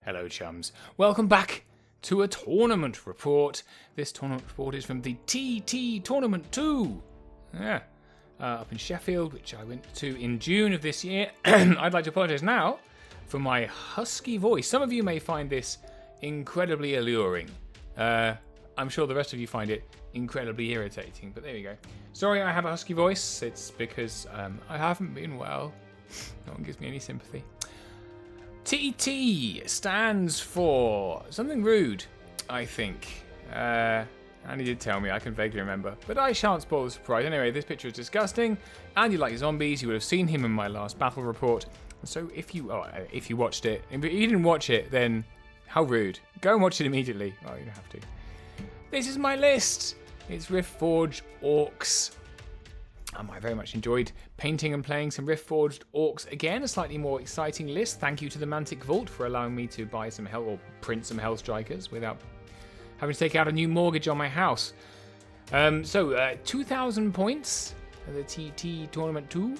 Hello, chums. Welcome back to a tournament report. This tournament report is from the TT Tournament 2. Yeah, up in Sheffield, which I went to in June of this year. I'd like to apologise now for my husky voice. Some of you may find this incredibly alluring. I'm sure the rest of you find it incredibly irritating, but there you go. Sorry I have a husky voice. It's because I haven't been well. No one gives me any sympathy. TT stands for something rude, I think. Andy did tell me, I can vaguely remember. But I shan't spoil the surprise. Anyway, this picture is disgusting. Andy likes zombies. You would have seen him in my last battle report. So if you watched it, if you didn't watch it, then how rude. Go and watch it immediately. Oh, you don't have to. This is my list. It's Riftforged Orcs. I very much enjoyed painting and playing some Riftforged Orcs again. A slightly more exciting list. Thank you to the Mantic Vault for allowing me to buy some Hell or print some Hell Strikers without having to take out a new mortgage on my house. 2,000 points for the TT Tournament 2.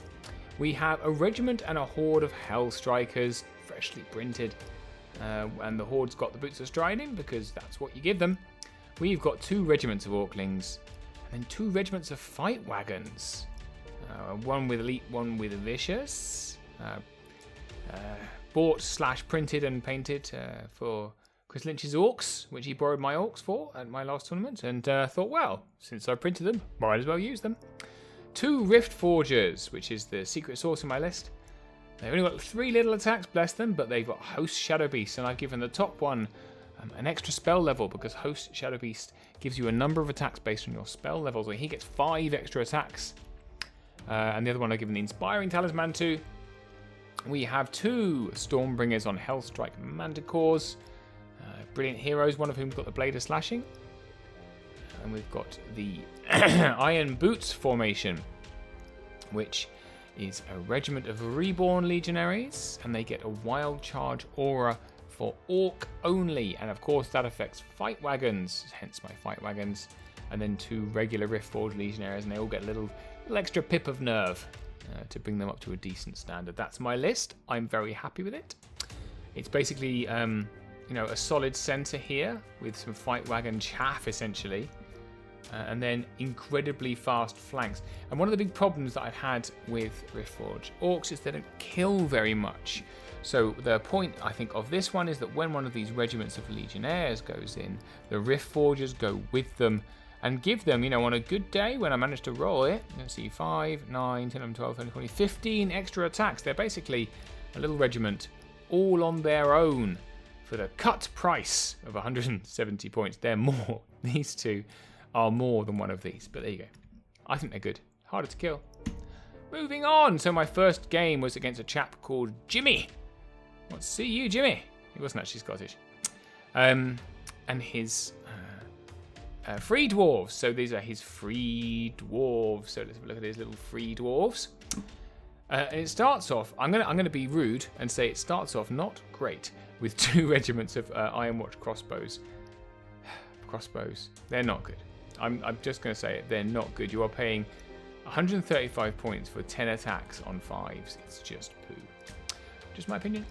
We have a regiment and a horde of Hell Strikers, freshly printed. And the horde's got the boots of striding because that's what you give them. We've got 2 regiments of Orklings. And then 2 regiments of fight wagons. One with elite, one with vicious. Bought / printed and painted for Chris Lynch's orcs, which he borrowed my orcs for at my last tournament. And thought, well, since I printed them, might as well use them. 2 Riftforgers, which is the secret sauce in my list. They've only got 3 little attacks, bless them, but they've got Host Shadow Beast, and I've given the top one an extra spell level because Host Shadow Beast gives you a number of attacks based on your spell levels. So he gets 5 extra attacks. And the other one I've given the Inspiring Talisman to. We have 2 Stormbringers on Hellstrike Manticores. Brilliant heroes, one of whom's got the Blade of Slashing. And we've got the Iron Boots formation, which is a regiment of Reborn Legionaries. And they get a Wild Charge Aura for Orc only, and of course that affects fight wagons, hence my fight wagons, and then 2 regular Riftforged Legionaries, and they all get a little extra pip of nerve to bring them up to a decent standard. That's my list. I'm very happy with it. It's basically a solid centre here with some fight wagon chaff essentially, and then incredibly fast flanks. And one of the big problems that I've had with Riftforged Orcs is they don't kill very much. So the point, I think, of this one is that when one of these regiments of Legionnaires goes in, the Riftforgers go with them and give them, on a good day when I manage to roll it, let's see, 5, 9, 10, 11, 12, 13, 20, 15 extra attacks. They're basically a little regiment all on their own for the cut price of 170 points. They're more. These 2 are more than one of these, but there you go. I think they're good. Harder to kill. Moving on. So my first game was against a chap called Jimmy. What, see you, Jimmy? He wasn't actually Scottish. And his free dwarves. So these are his free dwarves. So let's have a look at his little free dwarves. And it starts off, I'm gonna be rude and say it starts off not great with 2 regiments of Ironwatch crossbows. Crossbows, they're not good. I'm just gonna say it, they're not good. You are paying 135 points for 10 attacks on 5s. It's just poo. Just my opinion.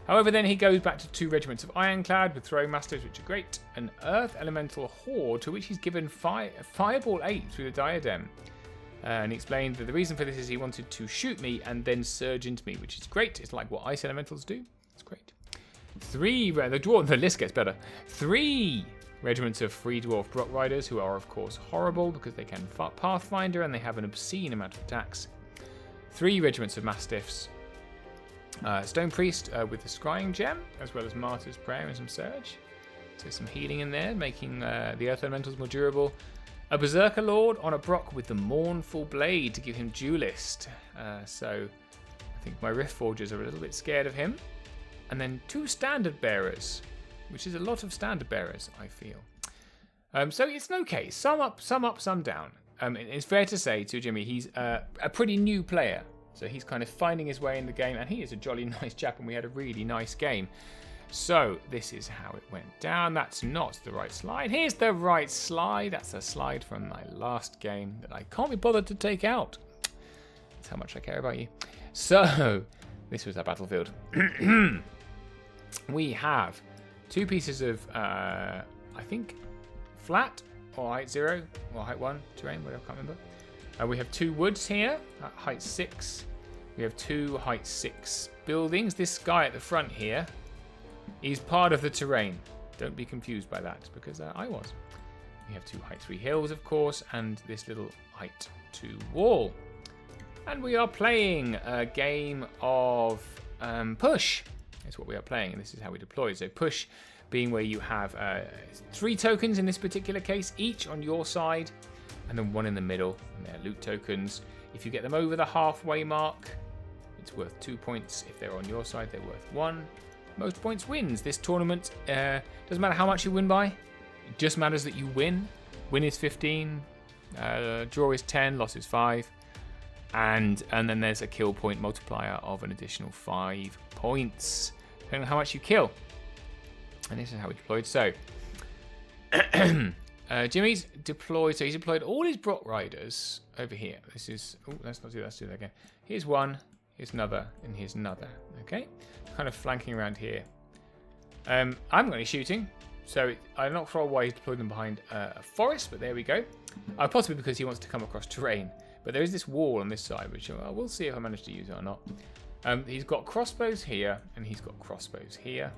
However, then he goes back to 2 regiments of Ironclad with throwing masters, which are great. An Earth Elemental Horde, to which he's given Fireball 8 through the Diadem. And he explained that the reason for this is he wanted to shoot me and then surge into me, which is great. It's like what Ice Elementals do. It's great. 3, the list gets better. 3 regiments of Free Dwarf Brock Riders, who are, of course, horrible because they can Pathfinder and they have an obscene amount of attacks. 3 regiments of Mastiffs. Stone Priest with the Scrying Gem, as well as Martyr's Prayer and some Surge. So some healing in there, making the Earth Elementals more durable. A Berserker Lord on a Brock with the Mournful Blade to give him Duelist. So I think my Riftforgers are a little bit scared of him. And then 2 Standard Bearers, which is a lot of Standard Bearers, I feel. So it's okay. Some up, some down. It's fair to say to Jimmy, he's a pretty new player. So he's kind of finding his way in the game, and he is a jolly nice chap, and we had a really nice game. So this is how it went down. That's not the right slide. Here's the right slide. That's a slide from my last game that I can't be bothered to take out. That's how much I care about you. So this was our battlefield. we have 2 pieces of, I think, flat or height 0 or height 1 terrain, whatever, I can't remember. We have 2 woods here at height 6. We have 2 height 6 buildings. This guy at the front here is part of the terrain. Don't be confused by that, because I was. We have 2 height 3 hills, of course, and this little height 2 wall. And we are playing a game of push. That's what we are playing, and this is how we deploy. So push being where you have 3 tokens in this particular case, each on your side, and then 1 in the middle, and they're loot tokens. If you get them over the halfway mark, it's worth 2 points. If they're on your side, they're worth 1. Most points wins. This tournament doesn't matter how much you win by. It just matters that you win. Win is 15, draw is 10, loss is 5. And then there's a kill point multiplier of an additional 5 points, depending on how much you kill. And this is how we deployed. So, Jimmy's deployed. So he's deployed all his Brock Riders over here. This is. Oh, let's not do that. Let's do that again. Here's one. Here's another. And here's another. Okay. Kind of flanking around here. I'm going to be shooting. So I'm not sure why he's deployed them behind a forest, but there we go. Possibly because he wants to come across terrain. But there is this wall on this side, which we'll see if I manage to use it or not. He's got crossbows here, and he's got crossbows here.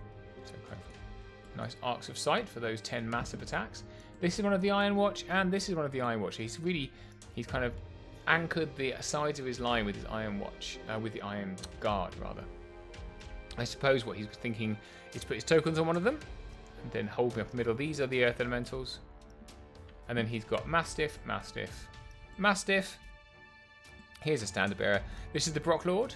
So kind of nice arcs of sight for those 10 massive attacks. This is one of the Iron Watch, and this is one of the Iron Watch. He's kind of anchored the sides of his line with his Iron Watch, with the Iron Guard, rather. I suppose what he's thinking is put his tokens on one of them, and then hold me up the middle. These are the Earth Elementals. And then he's got Mastiff, Mastiff, Mastiff. Here's a Standard Bearer. This is the Brock Lord.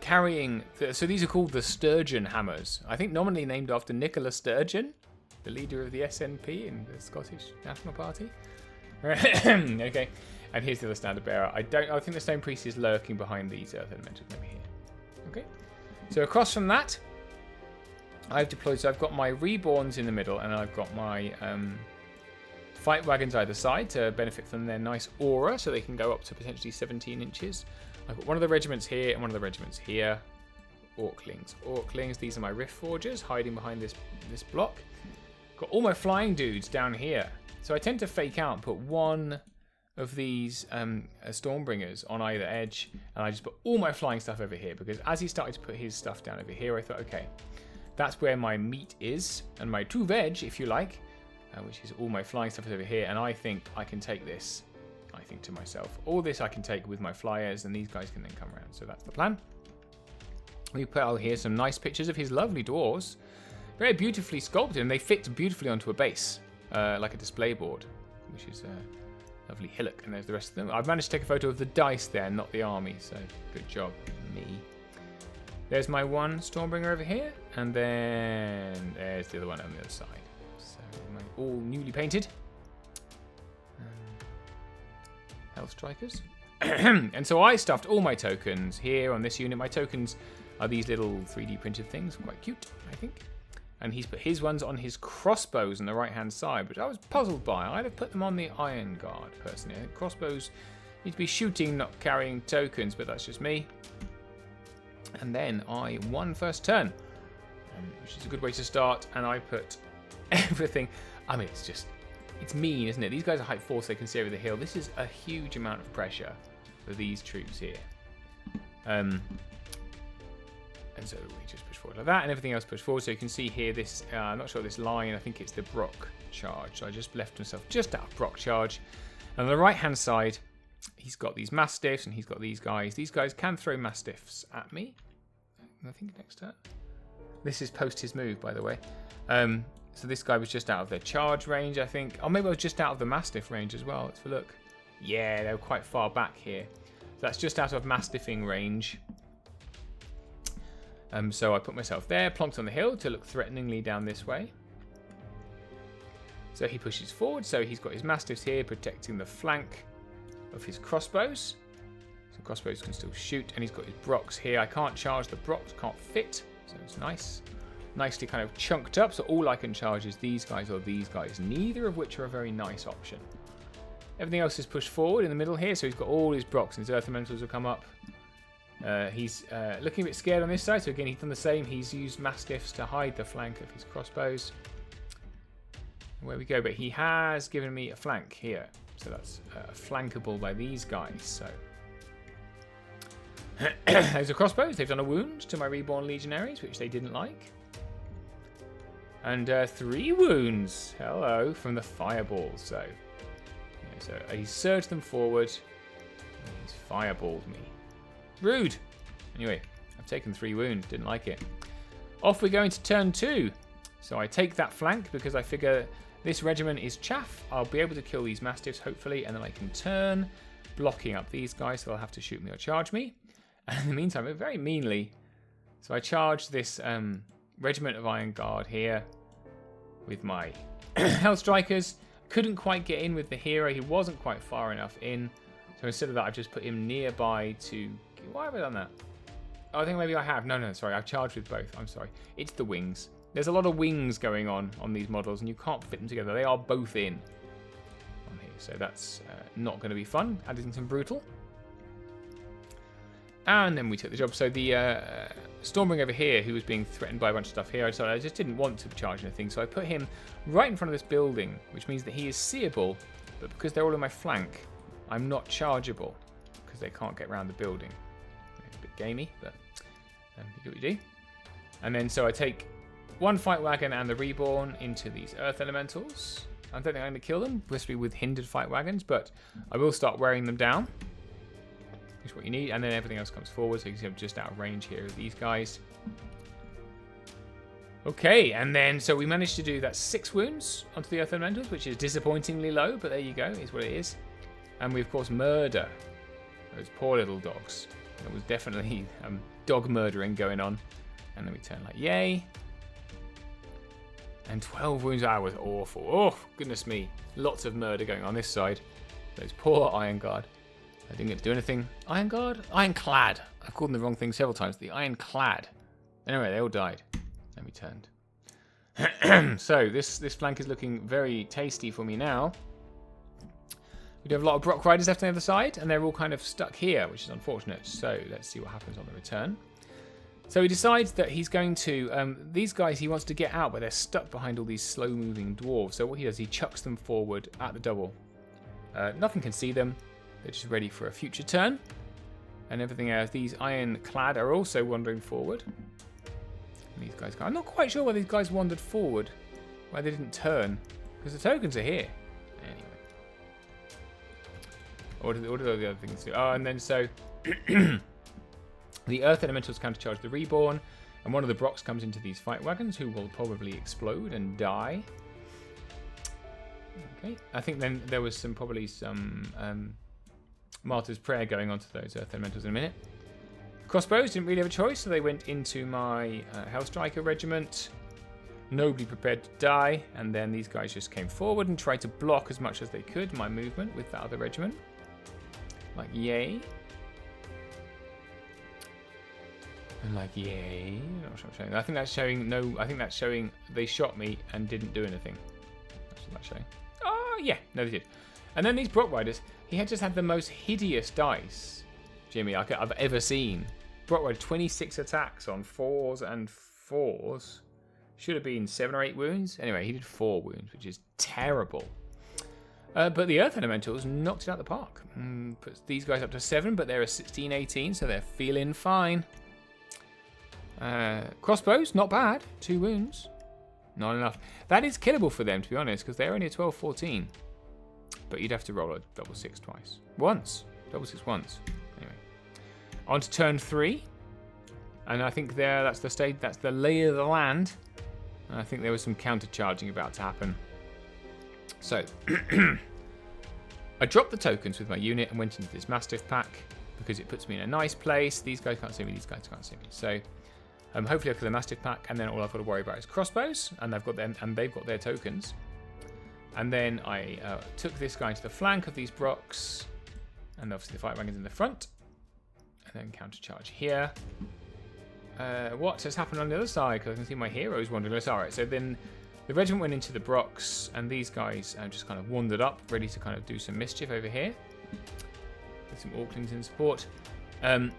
Carrying... so these are called the Sturgeon Hammers. I think nominally named after Nicola Sturgeon, the leader of the SNP in the Scottish National Party. Okay. And here's the other Standard Bearer. I think the Stone Priest is lurking behind these Earth Elementals over here. Okay. So across from that, I've deployed... So I've got my Reborns in the middle, and I've got my... fight wagons either side to benefit from their nice aura, so they can go up to potentially 17 inches. I've got one of the regiments here and one of the regiments here. Orclings. These are my Riftforgers hiding behind this block. Got all my flying dudes down here. So I tend to fake out and put one of these Stormbringers on either edge, and I just put all my flying stuff over here, because as he started to put his stuff down over here, I thought, okay, that's where my meat is, and my true veg, if you like. Which is all my flying stuff is over here, and I think I can take this. I think to myself, all this I can take with my flyers, and these guys can then come around. So that's the plan. We put out here some nice pictures of his lovely dwarves, very beautifully sculpted, and they fit beautifully onto a base, like a display board, which is a lovely hillock. And there's the rest of them. I've managed to take a photo of the dice there, not the army. So good job, me. There's my one Stormbringer over here, and then there's the other one on the other side. All newly painted Health Strikers. And so I stuffed all my tokens here on this unit. My tokens are these little 3D printed things, quite cute, I think. And he's put his ones on his crossbows on the right hand side, which I was puzzled by. I'd have put them on the Iron Guard personally. I think crossbows need to be shooting, not carrying tokens, but that's just me. And then I won first turn, which is a good way to start. And I put everything. I mean, it's mean, isn't it? These guys are height 4, so they can see over the hill. This is a huge amount of pressure for these troops here. And so we just push forward like that, and everything else push forward. So you can see here this, I'm not sure this line, I think it's the Brock charge. So I just left myself just out of Brock charge. And on the right-hand side, he's got these Mastiffs, and he's got these guys. These guys can throw Mastiffs at me. I think next turn. This is post his move, by the way. So this guy was just out of their charge range, I think. Oh, maybe I was just out of the Mastiff range as well. Let's have a look. Yeah, they were quite far back here. So that's just out of Mastiffing range. So I put myself there, plonked on the hill to look threateningly down this way. So he pushes forward. So he's got his Mastiffs here protecting the flank of his crossbows. So crossbows can still shoot. And he's got his Brocks here. I can't charge the Brocks, can't fit. So it's nice. Nicely kind of chunked up, so all I can charge is these guys or these guys, neither of which are a very nice option. Everything else is pushed forward in the middle here, so he's got all his Brocks, and his Earth Elementals will come up. He's looking a bit scared on this side, so again, he's done the same. He's used Mastiffs to hide the flank of his crossbows. Where we go, but he has given me a flank here. So that's flankable by these guys. So those are crossbows. They've done a wound to my reborn legionaries, which they didn't like. And 3 wounds. Hello, from the fireball. So, yeah, so he surged them forward. And he's fireballed me. Rude. Anyway, I've taken 3 wounds. Didn't like it. Off we go into turn 2. So I take that flank because I figure this regiment is chaff. I'll be able to kill these mastiffs, hopefully, and then I can turn, blocking up these guys, so they'll have to shoot me or charge me. And in the meantime, very meanly, so I charge this regiment of Iron Guard here with my Hell Strikers. Couldn't quite get in with the hero. He wasn't quite far enough in. So instead of that, I've just put him nearby to... Why have I done that? Oh, I think maybe I have. No, sorry. I've charged with both. I'm sorry. It's the wings. There's a lot of wings going on these models, and you can't fit them together. They are both in on here, so that's not going to be fun. Adding some brutal. And then we took the job. So the Stormbringer over here, who was being threatened by a bunch of stuff here, I decided I just didn't want to charge anything, so I put him right in front of this building, which means that he is seeable, but because they're all in my flank, I'm not chargeable, because they can't get around the building. A bit gamey, but you do what you do. And then so I take 1 fight wagon and the reborn into these earth elementals. I don't think I'm going to kill them, especially with hindered fight wagons, but I will start wearing them down. Which is what you need, and then everything else comes forward, so you can see I'm just out of range here of these guys. Okay, and then so we managed to do that 6 wounds onto the earth elementals, which is disappointingly low, but there you go, is what it is. And we of course murder those poor little dogs. There was definitely dog murdering going on. And then we turn like yay. And 12 wounds. That was awful. Oh, goodness me. Lots of murder going on this side. Those poor Iron Guard. I didn't get to do anything. Iron Guard? Ironclad. I've called them the wrong thing several times. The Ironclad. Anyway, they all died. Then we turned. So, this flank is looking very tasty for me now. We do have a lot of Brock Riders left on the other side, and they're all kind of stuck here, which is unfortunate. So, let's see what happens on the return. So he decides that he's going to... these guys, he wants to get out, but they're stuck behind all these slow-moving dwarves. So what he does, he chucks them forward at the double. Nothing can see them. They're just ready for a future turn. And everything else. These Ironclad are also wandering forward. And these guys... I'm not quite sure why these guys wandered forward. Why they didn't turn. Because the tokens are here. Anyway. What do the other things do? Oh, and then so... The Earth Elementals countercharge the Reborn, and one of the Brocks comes into these fight wagons, who will probably explode and die. Okay, I think then there was probably some Martyr's Prayer going on to those Earth Elementals in a minute. Crossbows didn't really have a choice, so they went into my Hellstriker regiment. Nobody prepared to die, and then these guys just came forward and tried to block as much as they could my movement with that other regiment. Like, yay. And like, yay. I think that's showing no. I think that's showing they shot me and didn't do anything. That's what that's showing. Oh, yeah. No, they did. And then these Brock Riders, he had just had the most hideous dice, Jimmy, I've ever seen. Brock Rider, 26 attacks on 4s and 4s. Should have been 7 or 8 wounds. Anyway, he did 4 wounds, which is terrible. But the Earth Elementals knocked it out of the park. Puts these guys up to 7, but they're a 16-18, so they're feeling fine. Crossbows, not bad. 2 wounds. Not enough. That is killable for them, to be honest, because they're only a 12-14. But you'd have to roll a double 6 twice. Once. Double 6 once. Anyway. On to turn 3. And I think that's the stage, that's the lay of the land. And I think there was some counter-charging about to happen. So, I dropped the tokens with my unit and went into this Mastiff pack because it puts me in a nice place. These guys can't see me, these guys can't see me. So, hopefully I kill the Mastiff pack, and then all I've got to worry about is crossbows, and they've got their tokens. And then I took this guy to the flank of these Brocks, and obviously the fight wagon's in the front, and then counter-charge here. What has happened on the other side? Because I can see my heroes wandering. Alright, so then the regiment went into the Brocks, and these guys just kind of wandered up, ready to kind of do some mischief over here. With some Orclings in support. And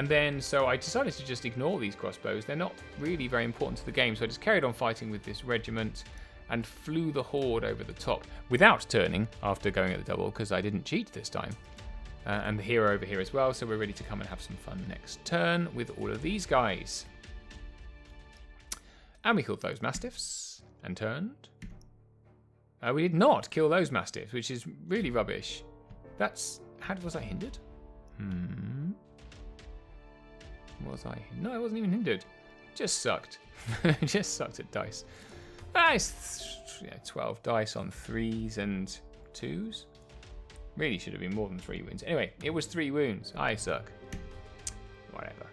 then, so I decided to just ignore these crossbows. They're not really very important to the game, so I just carried on fighting with this regiment and flew the horde over the top without turning after going at the double, because I didn't cheat this time. And the hero over here as well, so we're ready to come and have some fun next turn with all of these guys. And we killed those mastiffs and turned. We did not kill those mastiffs, which is really rubbish. Was I hindered? Was I? No, I wasn't even hindered. Just sucked. Just sucked at dice. Nice. 12 dice on 3s and 2s. Really should have been more than 3 wounds. Anyway, it was 3 wounds. I suck. Whatever.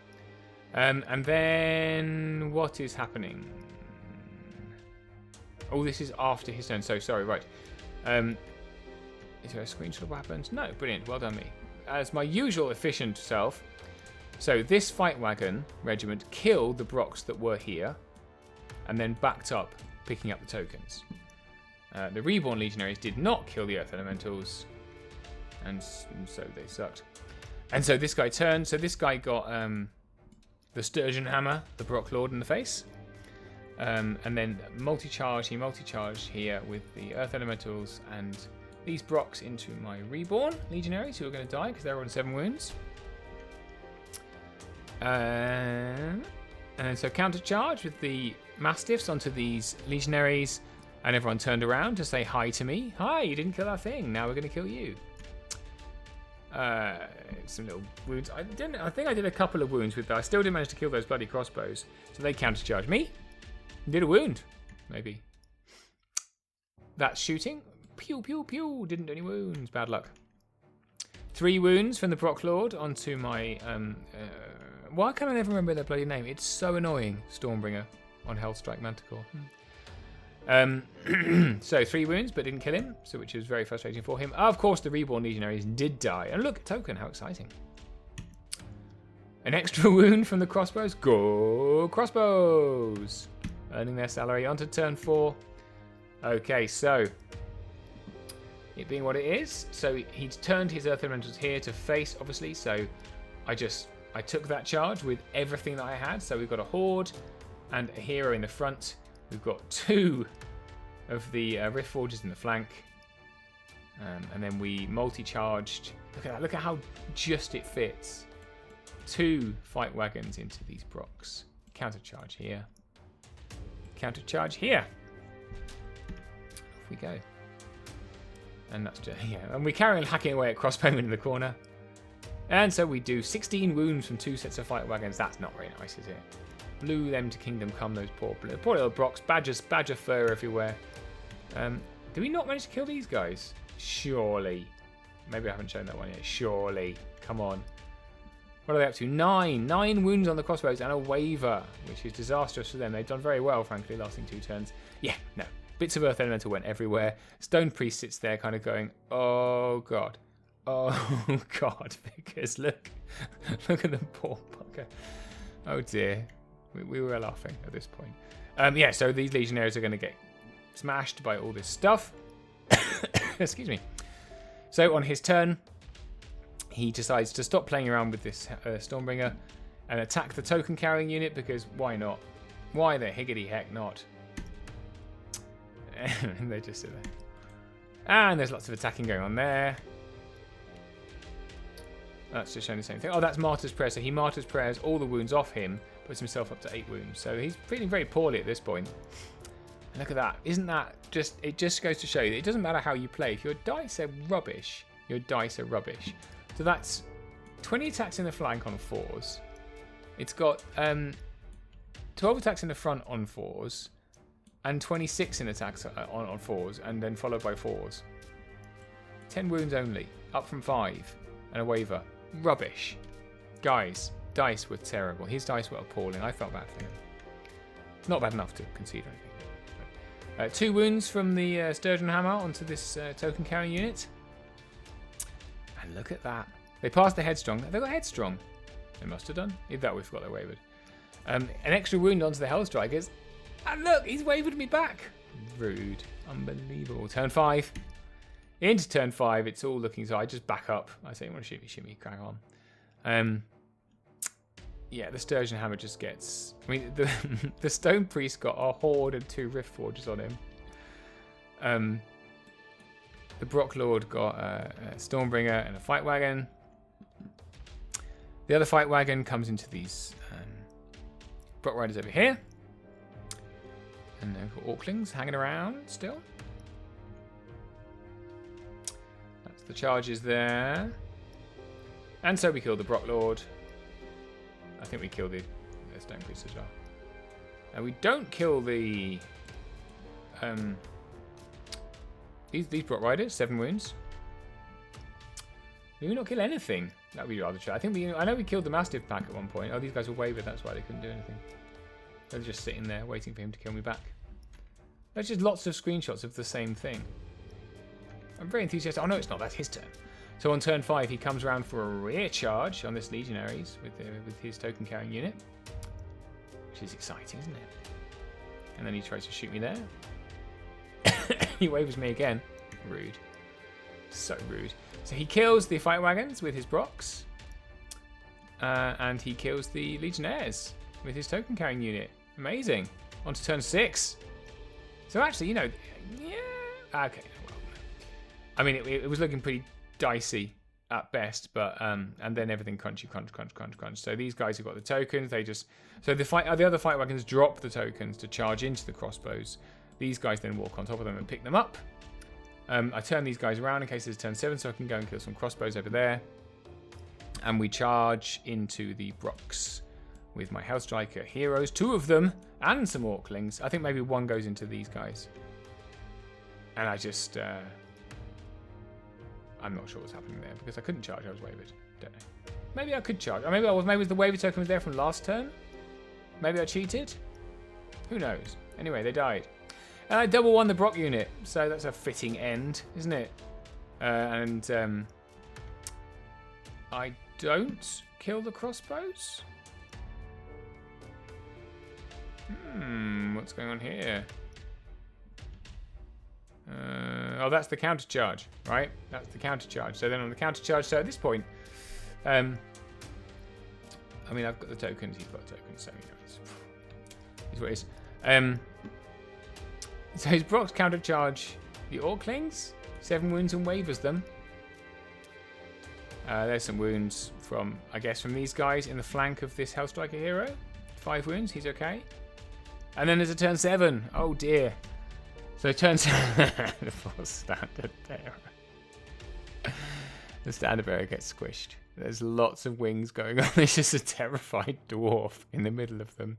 And then what is happening? Oh, this is after his turn. So sorry. Right. Is there a screenshot of what happens? No. Brilliant. Well done, me. As my usual efficient self. So this fight wagon regiment killed the Brocks that were here, and then backed up, picking up the tokens. The Reborn Legionaries did not kill the Earth Elementals, and so they sucked. And so this guy turned. So this guy got the Sturgeon Hammer, the Brock Lord, in the face. And then multi-charge. He multi-charged here with the Earth Elementals and these Brocks into my Reborn Legionaries, who are going to die because they're on 7 wounds. And then so counter-charge with the Mastiffs onto these Legionaries, and everyone turned around to say hi to me. Hi, you didn't kill that thing. Now we're going to kill you. Some little wounds. I think I did a couple of wounds with that. I still didn't manage to kill those bloody crossbows. So they counter-charged me. Did a wound, maybe. That's shooting. Pew, pew, pew. Didn't do any wounds. Bad luck. 3 wounds from the Brock Lord onto my... why can't I never remember their bloody name? It's so annoying. Stormbringer on Hellstrike Manticore. So 3 wounds, but didn't kill him, so which was very frustrating for him. Of course, the Reborn Legionaries did die. And look, token, how exciting. An extra wound from the crossbows. Go crossbows! Earning their salary onto turn 4. Okay, so... it being what it is, so he's turned his Earth Elementals here to face, obviously, so I took that charge with everything that I had. So we've got a Horde and a hero in the front. We've got 2 of the Riftforgers in the flank. And then we multi-charged. Look at that, look at how just it fits. 2 fight wagons into these Brocks. Counter-charge here. Counter-charge here. Off we go. And that's just, yeah. And we carry on hacking away at crossbowmen in the corner. And so we do 16 wounds from 2 sets of fight wagons. That's not very nice, is it? Blew them to Kingdom Come, those poor little Brocks. Badger fur everywhere. Do we not manage to kill these guys? Surely. Maybe I haven't shown that one yet. Surely. Come on. What are they up to? 9. 9 wounds on the crossbows and a waver, which is disastrous for them. They've done very well, frankly, lasting 2 turns. Yeah, no. Bits of Earth Elemental went everywhere. Stone Priest sits there kind of going, oh, God. Oh, God. Because look at the poor bugger. Oh, dear. We were laughing at this point. Yeah, so these Legionaries are going to get smashed by all this stuff. Excuse me. So on his turn, he decides to stop playing around with this Stormbringer and attack the token carrying unit, because why not? Why the higgity heck not? And they just sit there. And there's lots of attacking going on there. That's just showing the same thing. Oh, that's Martyr's Prayer. So he Martyr's Prayers all the wounds off him, puts himself up to 8 wounds. So he's feeling very poorly at this point. And look at that. Isn't that just... it just goes to show you that it doesn't matter how you play. If your dice are rubbish, your dice are rubbish. So that's 20 attacks in the flank on 4s. It's got 12 attacks in the front on 4s. And 26 in attacks on 4s. And then followed by 4s. 10 wounds only. Up from 5. And a waver. Rubbish. Guys, dice were terrible. His dice were appalling. I felt bad for him. Not bad enough to concede anything. 2 wounds from the Sturgeon Hammer onto this token carrying unit. And look at that. They passed the Headstrong. They got Headstrong. They must have done. If that, we forgot they wavered. An extra wound onto the Hellstrikers. And look, he's wavered me back. Rude. Unbelievable. Turn 5. Into turn 5, it's all looking... so I just back up. I say, you want to shoot me, crack on. Yeah, the Sturgeon Hammer just gets... I mean, the Stone Priest got a Horde and 2 Riftforgers on him. The Brock Lord got a Stormbringer and a Fight Wagon. The other Fight Wagon comes into these Brock Riders over here. And they've got Orclings hanging around still. That's the charges there. And so we killed the Brock Lord. I think we killed the Stone Priest as well. And we don't kill the these Brock Riders, 7 wounds. Do we not kill anything? That would be rather true. I know we killed the Mastiff pack at one point. Oh, these guys were wavered, that's why they couldn't do anything. They're just sitting there waiting for him to kill me back. There's just lots of screenshots of the same thing. I'm very enthusiastic. Oh no, it's not. That's his turn. So on turn 5, he comes around for a rear charge on this Legionaries with his token-carrying unit. Which is exciting, isn't it? And then he tries to shoot me there. He wavers me again. Rude. So rude. So he kills the Fight Wagons with his Brocks. And he kills the Legionnaires with his token-carrying unit. Amazing. On to turn 6. So actually, you know... Yeah... Okay. Well, I mean, it was looking pretty dicey at best, but and then everything crunch. So these guys have got the tokens. They just the other Fight Wagons drop the tokens to charge into the crossbows. These guys then walk on top of them and pick them up. I turn these guys around in case it's turn 7, so I can go and kill some crossbows over there. And we charge into the Brocks with my Hellstriker heroes, 2 of them, and some Orclings. I think maybe 1 goes into these guys. And I just... I'm not sure what's happening there because I couldn't charge. I was wavered. Don't know. Maybe I could charge. Or maybe I was. Maybe the waver token was there from last turn. Maybe I cheated. Who knows? Anyway, they died. And I double won the Brock unit, so that's a fitting end, isn't it? And I don't kill the crossbows. What's going on here? Oh, that's the counter charge, right? That's the counter charge. So then on the counter charge, so at this point, I mean, I've got the tokens. He's got tokens, so you know, it's what it is. So his Brock's counter charge the Orclings, 7 wounds and wavers them. There's some wounds from, I guess, from these guys in the flank of this Hellstriker hero. 5 wounds, he's okay. And then there's a turn 7. Oh dear. So turn 7. The full standard bearer. The standard bearer gets squished. There's lots of wings going on. There's just a terrified dwarf in the middle of them.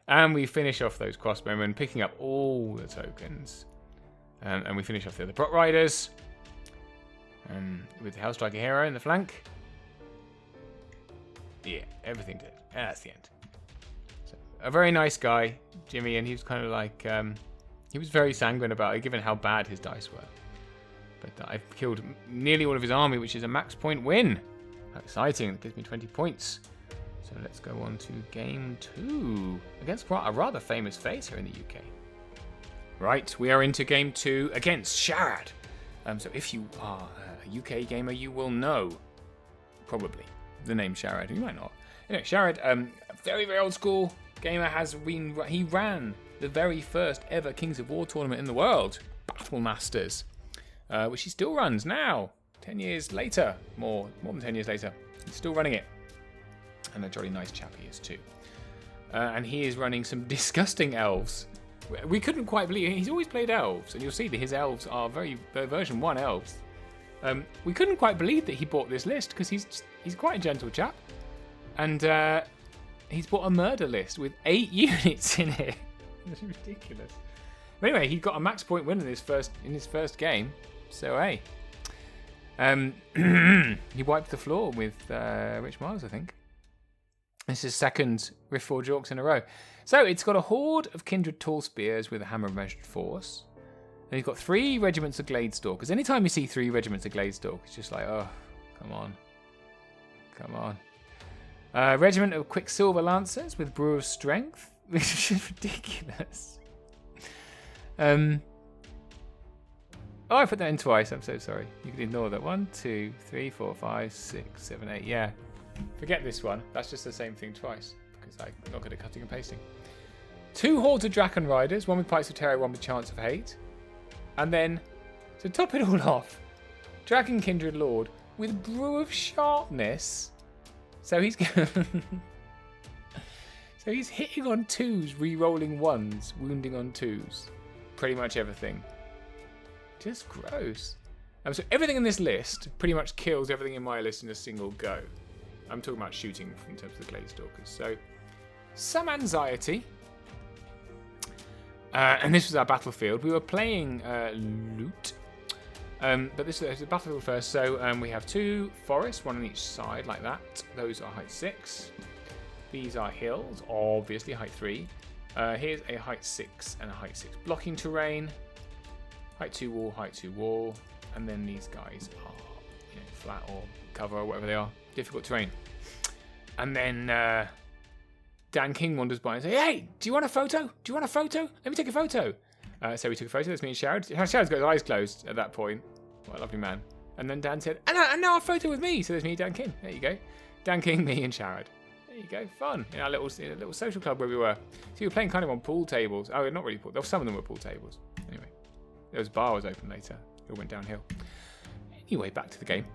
And we finish off those crossbowmen, picking up all the tokens. And we finish off the other Brock Riders. With the Hellstriker hero in the flank. Yeah, everything did. And that's the end. So, a very nice guy, Jimmy, and he was kind of like... he was very sanguine about it, given how bad his dice were. But I've killed nearly all of his army, which is a max point win. How exciting. That gives me 20 points. So let's go on to game 2. Against a rather famous face here in the UK. Right, we are into game 2 against Sharad. So if you are a UK gamer, you will know, probably, the name Sharad. You might not. Anyway, Sharad, very, very old school gamer, he ran the very first ever Kings of War tournament in the world, Battle Masters, which he still runs now, 10 years later, more than 10 years later. He's still running it. And a jolly nice chap he is too. And he is running some disgusting elves. We couldn't quite believe it. He's always played elves, and you'll see that his elves are version 1 elves. We couldn't quite believe that he bought this list because he's quite a gentle chap, and he's bought a murder list with 8 units in it. It's ridiculous. But anyway, he got a max point win in his first game. So hey, he wiped the floor with Rich Miles, I think. This is second Riftforged Orcs in a row. So it's got a horde of kindred tall spears with a hammer of measured force. And he's got 3 regiments of Gladestalkers. Anytime you see 3 regiments of Gladestalkers, it's just like, oh, come on. Come on. Regiment of Quicksilver Lancers with Brew of Strength, which is ridiculous. Oh, I put that in twice. I'm so sorry. You can ignore that. 1, 2, 3, 4, 5, 6, 7, 8. Yeah. Forget this one. That's just the same thing twice because I'm not good at cutting and pasting. 2 hordes of Draken Riders, one with Pipes of Terror, one with Chants of Hate. And then, to top it all off, Dragon Kindred Lord with Brew of Sharpness. So he's so he's hitting on 2s, re-rolling 1s, wounding on 2s. Pretty much everything. Just gross. So everything in this list pretty much kills everything in my list in a single go. I'm talking about shooting in terms of the Gladestalkers. So some anxiety. And this was our battlefield. We were playing loot. But this is a battlefield first. So we have 2 forests, 1 on each side like that. Those are height 6. These are hills, obviously height 3. Here's a height 6 and a height 6 blocking terrain. Height 2 wall, height 2 wall. And then these guys are flat or cover or whatever they are. Difficult terrain. And then Dan King wanders by and says, "Hey, do you want a photo? Do you want a photo? Let me take a photo." So we took a photo. That's me and Sharad. Sharad's got his eyes closed at that point. What a lovely man. And then Dan said, and now a photo with me. So there's me, Dan King. There you go. Dan King, me and Sharad. There you go. Fun. In a little social club where we were. So we were playing kind of on pool tables. Oh, not really pool. Some of them were pool tables. Anyway. There was a bar was open later. It all went downhill. Anyway, back to the game.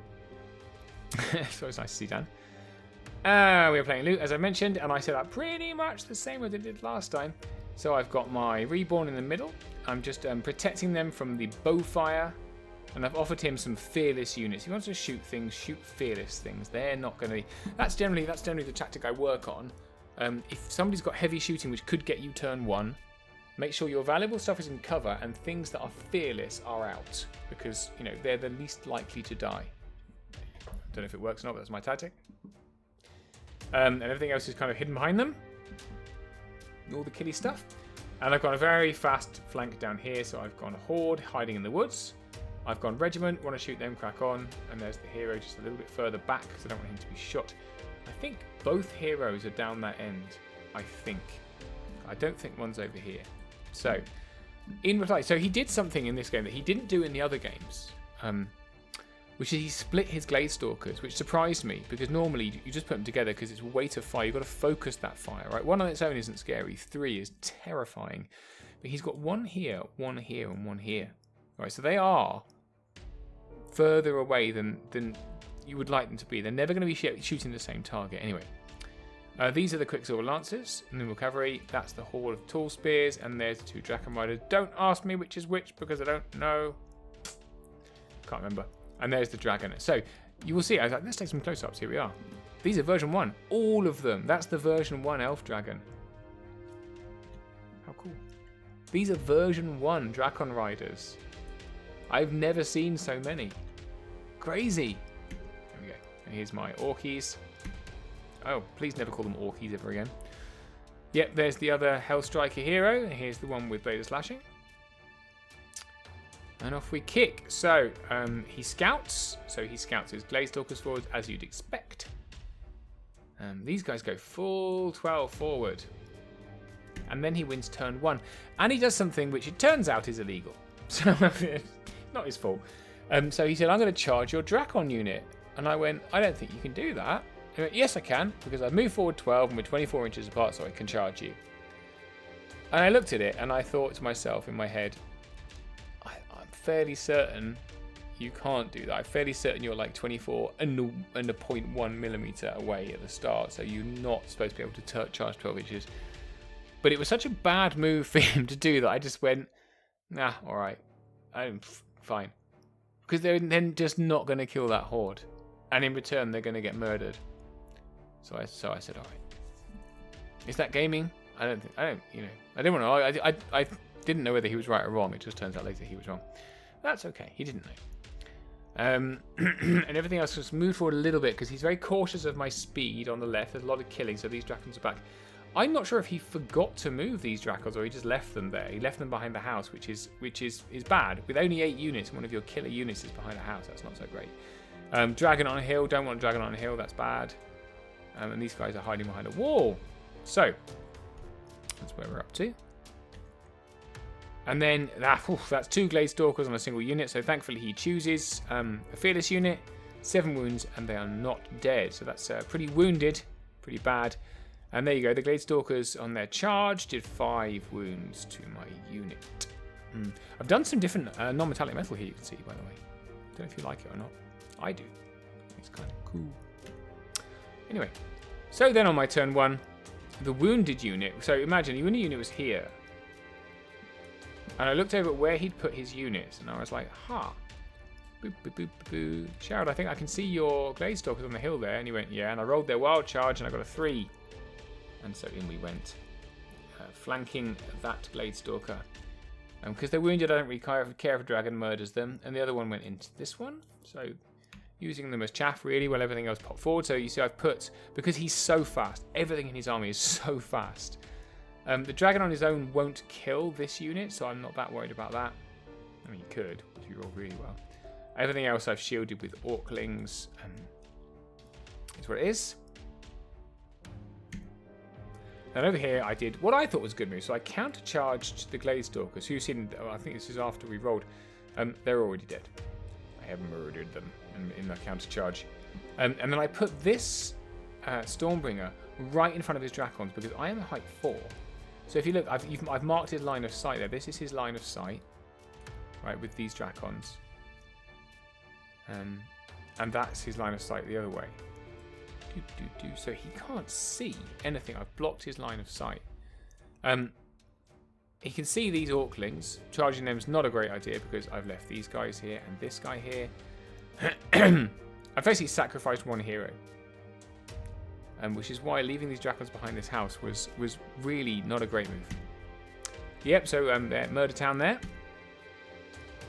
So it's nice to see Dan. We were playing loot, as I mentioned, and I set up pretty much the same as I did last time. So I've got my Reborn in the middle. I'm just protecting them from the bowfire, and I've offered him some fearless units. He wants to shoot things, shoot fearless things. They're not going to be... That's generally the tactic I work on. If somebody's got heavy shooting, which could get you turn 1, make sure your valuable stuff is in cover and things that are fearless are out, because they're the least likely to die. Don't know if it works or not, but that's my tactic. And everything else is kind of hidden behind them. All the killy stuff. And I've got a very fast flank down here, so I've gone horde hiding in the woods. I've gone regiment, want to shoot them, crack on. And there's the hero just a little bit further back, because I don't want him to be shot. I think both heroes are down that end. I think. I don't think one's over here. So, in reply, so he did something in this game that he didn't do in the other games. Which is he split his Gladestalkers, which surprised me, because normally you just put them together because it's a weight of fire. You've got to focus that fire, right? 1 on its own isn't scary. 3 is terrifying. But he's got 1 here, 1 here, and 1 here. Right, so they are further away than you would like them to be. They're never going to be shooting the same target. Anyway, these are the Quicksilver Lancers, and then Cavalry. That's the Horde of Tall Spears, and there's the 2 Draken Riders. Don't ask me which is which, because I don't know. Can't remember. And there's the dragon. So you will see, I was like, let's take some close-ups. Here we are. These are version 1. All of them. That's the version 1 elf dragon. How cool. These are version 1 Draken Riders. I've never seen so many. Crazy. There we go. And here's my Orkies. Oh, please never call them Orkies ever again. Yep, there's the other Hellstriker hero. Here's the one with Blade of Slashing. And off we kick. So, he scouts. So he scouts his Gladestalkers forward, as you'd expect. These guys go full 12 forward. And then he wins turn 1. And he does something which it turns out is illegal. So, not his fault. So he said, I'm going to charge your Drakon unit. And I went, I don't think you can do that. He went, yes, I can, because I've moved forward 12 and we're 24 inches apart, so I can charge you. And I looked at it and I thought to myself in my head, fairly certain you can't do that. I'm fairly certain you're like 24 and a 0.1 millimeter away at the start, so you're not supposed to be able to charge 12 inches. But it was such a bad move for him to do that I just went, nah, alright, I'm fine. Because they're then just not going to kill that horde. And in return, they're going to get murdered. So I said, alright. Is that gaming? I didn't want to. I didn't know whether he was right or wrong. It just turns out later he was wrong. That's okay. He didn't know. And everything else just moved forward a little bit because he's very cautious of my speed on the left. There's a lot of killing, so these Drakons are back. I'm not sure if he forgot to move these Drakons or he just left them there. He left them behind the house, which is bad. With only 8 units and one of your killer units is behind a house, that's not so great. Dragon on a hill. Don't want a dragon on a hill. That's bad. And these guys are hiding behind a wall. So that's where we're up to. And then that's 2 Gladestalkers on a single unit. So thankfully he chooses a fearless unit. 7 wounds, and they are not dead. So that's pretty wounded, pretty bad. And there you go. The Gladestalkers on their charge did 5 wounds to my unit. I've done some different non-metallic metal here, you can see, by the way. Don't know if you like it or not. I do. It's kind of cool. Anyway, so then on my turn 1, the wounded unit. So imagine the wounded unit was here. And I looked over at where he'd put his units, and I was like, ha. Boop, boop, boop, boop, boop. Sharad, I think I can see your Gladestalkers on the hill there. And he went, yeah. And I rolled their wild charge, and I got a 3. And so in we went, flanking that Gladestalker. Because they're wounded, I don't really care if a dragon murders them. And the other one went into this one. So using them as chaff, really, while everything else popped forward. So you see I've put, because he's so fast, everything in his army is so fast. The dragon on his own won't kill this unit, so I'm not that worried about that. I mean, you could, if you roll really well. Everything else I've shielded with Orclings. Is what it is. And over here I did what I thought was a good move. So I countercharged the Gladestalkers, who seemed, I think this is after we rolled. They're already dead. I have murdered them in the countercharge. And then I put this Stormbringer right in front of his Dracons, because I am a height 4. So if you look, I've marked his line of sight there. This is his line of sight, right, with these Dracons. And that's his line of sight the other way. So he can't see anything. I've blocked his line of sight. He can see these Orclings. Charging them is not a great idea, because I've left these guys here and this guy here. I've basically sacrificed one hero. Which is why leaving these Dracons behind this house was really not a great move. Yep, so Murder Town there.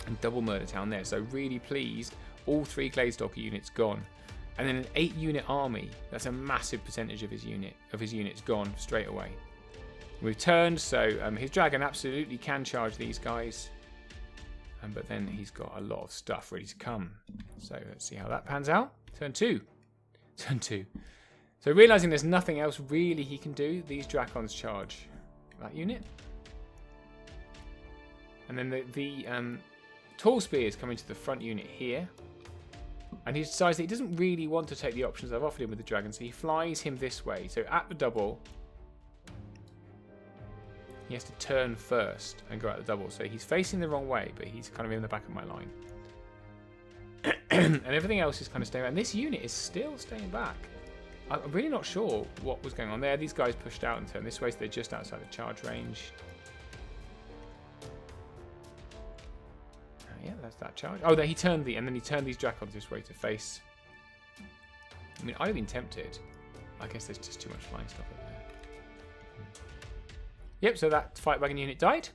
And double Murder Town there. So really pleased. All 3 Gladestalker units gone. And then an 8-unit army. That's a massive percentage of his units gone straight away. We've turned, so his dragon absolutely can charge these guys. But then he's got a lot of stuff ready to come. So let's see how that pans out. Turn 2. Turn 2. So realizing there's nothing else really he can do, these Dracons charge that unit. And then the Tall Spears come into the front unit here. And he decides that he doesn't really want to take the options I've offered him with the dragon, so he flies him this way. So at the double, he has to turn first and go at the double. So he's facing the wrong way, but he's kind of in the back of my line. And everything else is kind of staying back. And this unit is still staying back. I'm really not sure what was going on there. These guys pushed out and turned this way, so they're just outside the charge range. Yeah, that's that charge. Oh, he turned and then he turned these Dracons this way to face. I mean, I'd have been tempted. I guess there's just too much flying stuff up there. Yep, so that fight wagon unit died.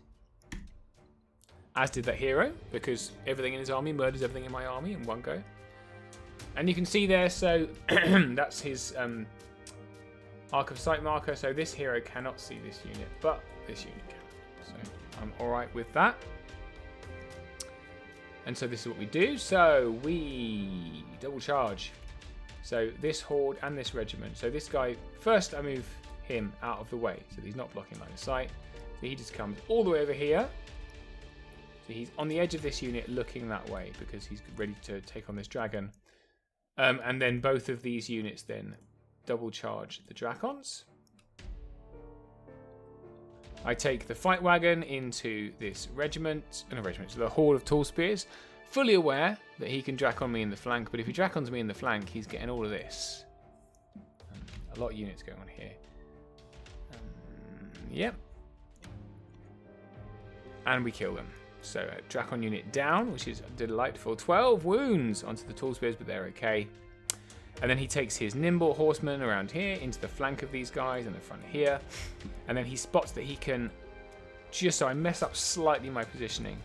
As did that hero, because everything in his army murders everything in my army in one go. And you can see there, so that's his arc of sight marker. So this hero cannot see this unit, but this unit can. So I'm alright with that. And so this is what we do. So we double charge. So this horde and this regiment. So this guy, first I move him out of the way, so he's not blocking line of sight. So he just comes all the way over here. So he's on the edge of this unit looking that way, because he's ready to take on this dragon. And then both of these units then double charge the Dracons. I take the fight wagon into this regiment, so the horde of Tall Spears, fully aware that he can Dracon me in the flank, but if he Dracons me in the flank, he's getting all of this. A lot of units going on here. Yep. And we kill them. So Dracon unit down, which is delightful. 12 wounds onto the Tall Spears, but they're okay. And then he takes his nimble horsemen around here into the flank of these guys and the front here. And then he spots that he can, just so I mess up slightly my positioning.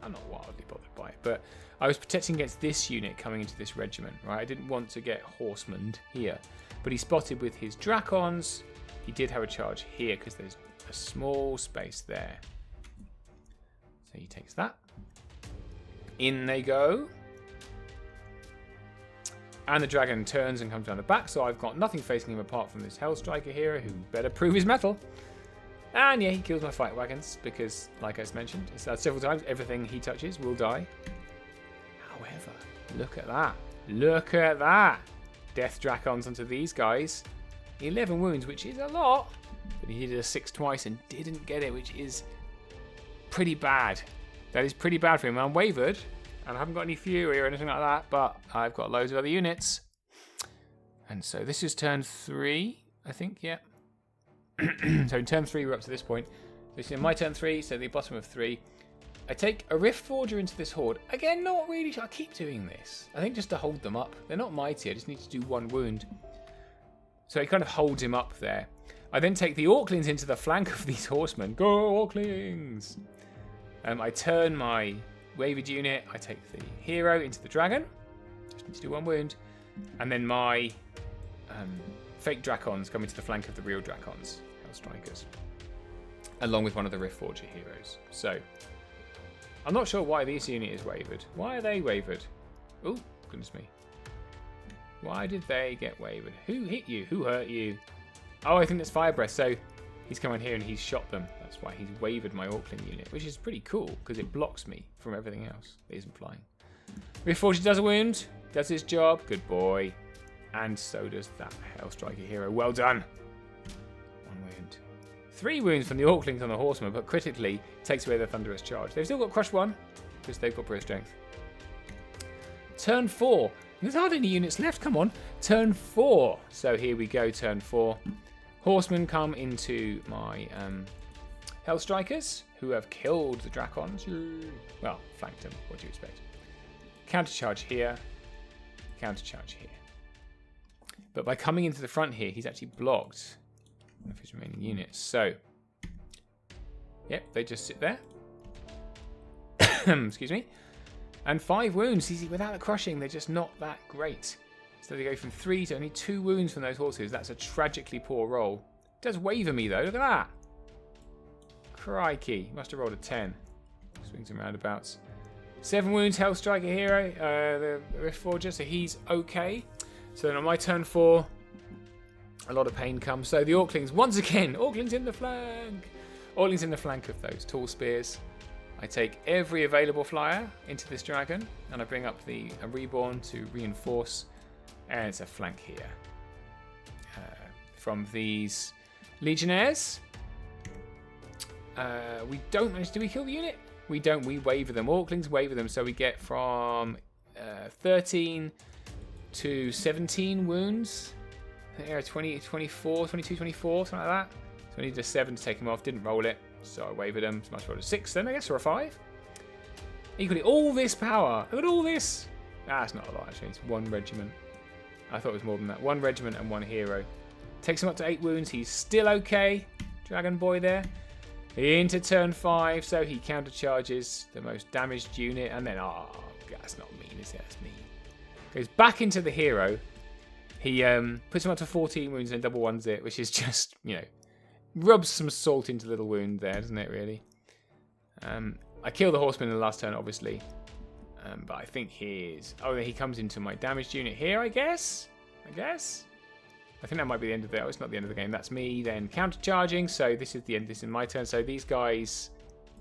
I'm not wildly bothered by it, but I was protecting against this unit coming into this regiment, right? I didn't want to get horsemened here. But he spotted with his Dracons. He did have a charge here because there's a small space there. So he takes that. In they go. And the dragon turns and comes down the back, so I've got nothing facing him apart from this Hellstriker here, who better prove his mettle. And yeah, he kills my fight wagons, because, like I mentioned, it's several times, everything he touches will die. However, Look at that. Look at that. Death Dracons onto these guys. 11 wounds, which is a lot. But he did a 6 twice and didn't get it, which is pretty bad. That is pretty bad for him. I'm wavered, and I haven't got any fury or anything like that, but I've got loads of other units. And so this is turn 3, I think, yeah. So in turn 3, we're up to this point. This is my turn 3, so the bottom of 3. I take a Riftforger into this horde. Again, not really sure. I keep doing this. I think just to hold them up. They're not mighty. I just need to do 1 wound. So he kind of holds him up there. I then take the Orclings into the flank of these horsemen. Go, Orclings! I turn my wavered unit. I take the hero into the dragon. Just need to do 1 wound. And then my fake Dracons come into the flank of the real Dracons. Hellstrikers. Along with one of the Riftforger heroes. So, I'm not sure why this unit is wavered. Why are they wavered? Oh, goodness me. Why did they get wavered? Who hit you? Who hurt you? Oh, I think that's Fire Breath. So he's come in here and he's shot them. That's why he's wavered my Orcling unit, which is pretty cool because it blocks me from everything else that isn't flying. Riftforger does a wound. Does his job. Good boy. And so does that Hellstriker hero. Well done. 1 wound. 3 wounds from the Orclings on the horseman, but critically takes away the Thunderous Charge. They've still got Crush 1 because they've got Brute Strength. Turn 4. There's hardly any units left. Come on. Turn 4. So here we go. Turn 4. Horsemen come into my Hellstrikers, who have killed the Dracons. Well, flanked them. What do you expect? Countercharge here. Countercharge here. But by coming into the front here, he's actually blocked of his remaining units. So, yep, they just sit there. Excuse me. And 5 wounds. Easy without the crushing. They're just not that great. So they go from 3 to only 2 wounds from those horses. That's a tragically poor roll. It does waver me, though. Look at that. Crikey. Must have rolled a 10. Swings and roundabouts. 7 wounds, Hellstriker hero. The Riftforger, so he's okay. So then on my turn 4, a lot of pain comes. So the Orclings, once again, Orclings in the flank. Orclings in the flank of those tall spears. I take every available flyer into this dragon, and I bring up a Reborn to reinforce. And it's a flank here. From these Legionnaires. We don't manage. Do we kill the unit? We don't. We waver them. Orclings waver them. So we get from 13 to 17 wounds. I think 20, 24, 22, 24, something like that. So I needed a 7 to take him off. Didn't roll it. So I wavered him. So I must roll a 6 then, I guess, or a 5. Equally, all this power. Look at all this. It's not a lot, actually. It's 1 regiment. I thought it was more than that. 1 regiment and 1 hero. Takes him up to 8 wounds. He's still okay. Dragon boy there. Into turn 5. So he countercharges the most damaged unit. And then, that's not mean, is it? That's mean. Goes back into the hero. He puts him up to 14 wounds and double ones it, which is just, rubs some salt into the little wound there, doesn't it, really? I kill the horseman in the last turn, obviously. But I think he comes into my damaged unit here, I guess? I think that might be the end of the... Oh, it's not the end of the game. That's me then countercharging. So this is the end. This is my turn. So these guys...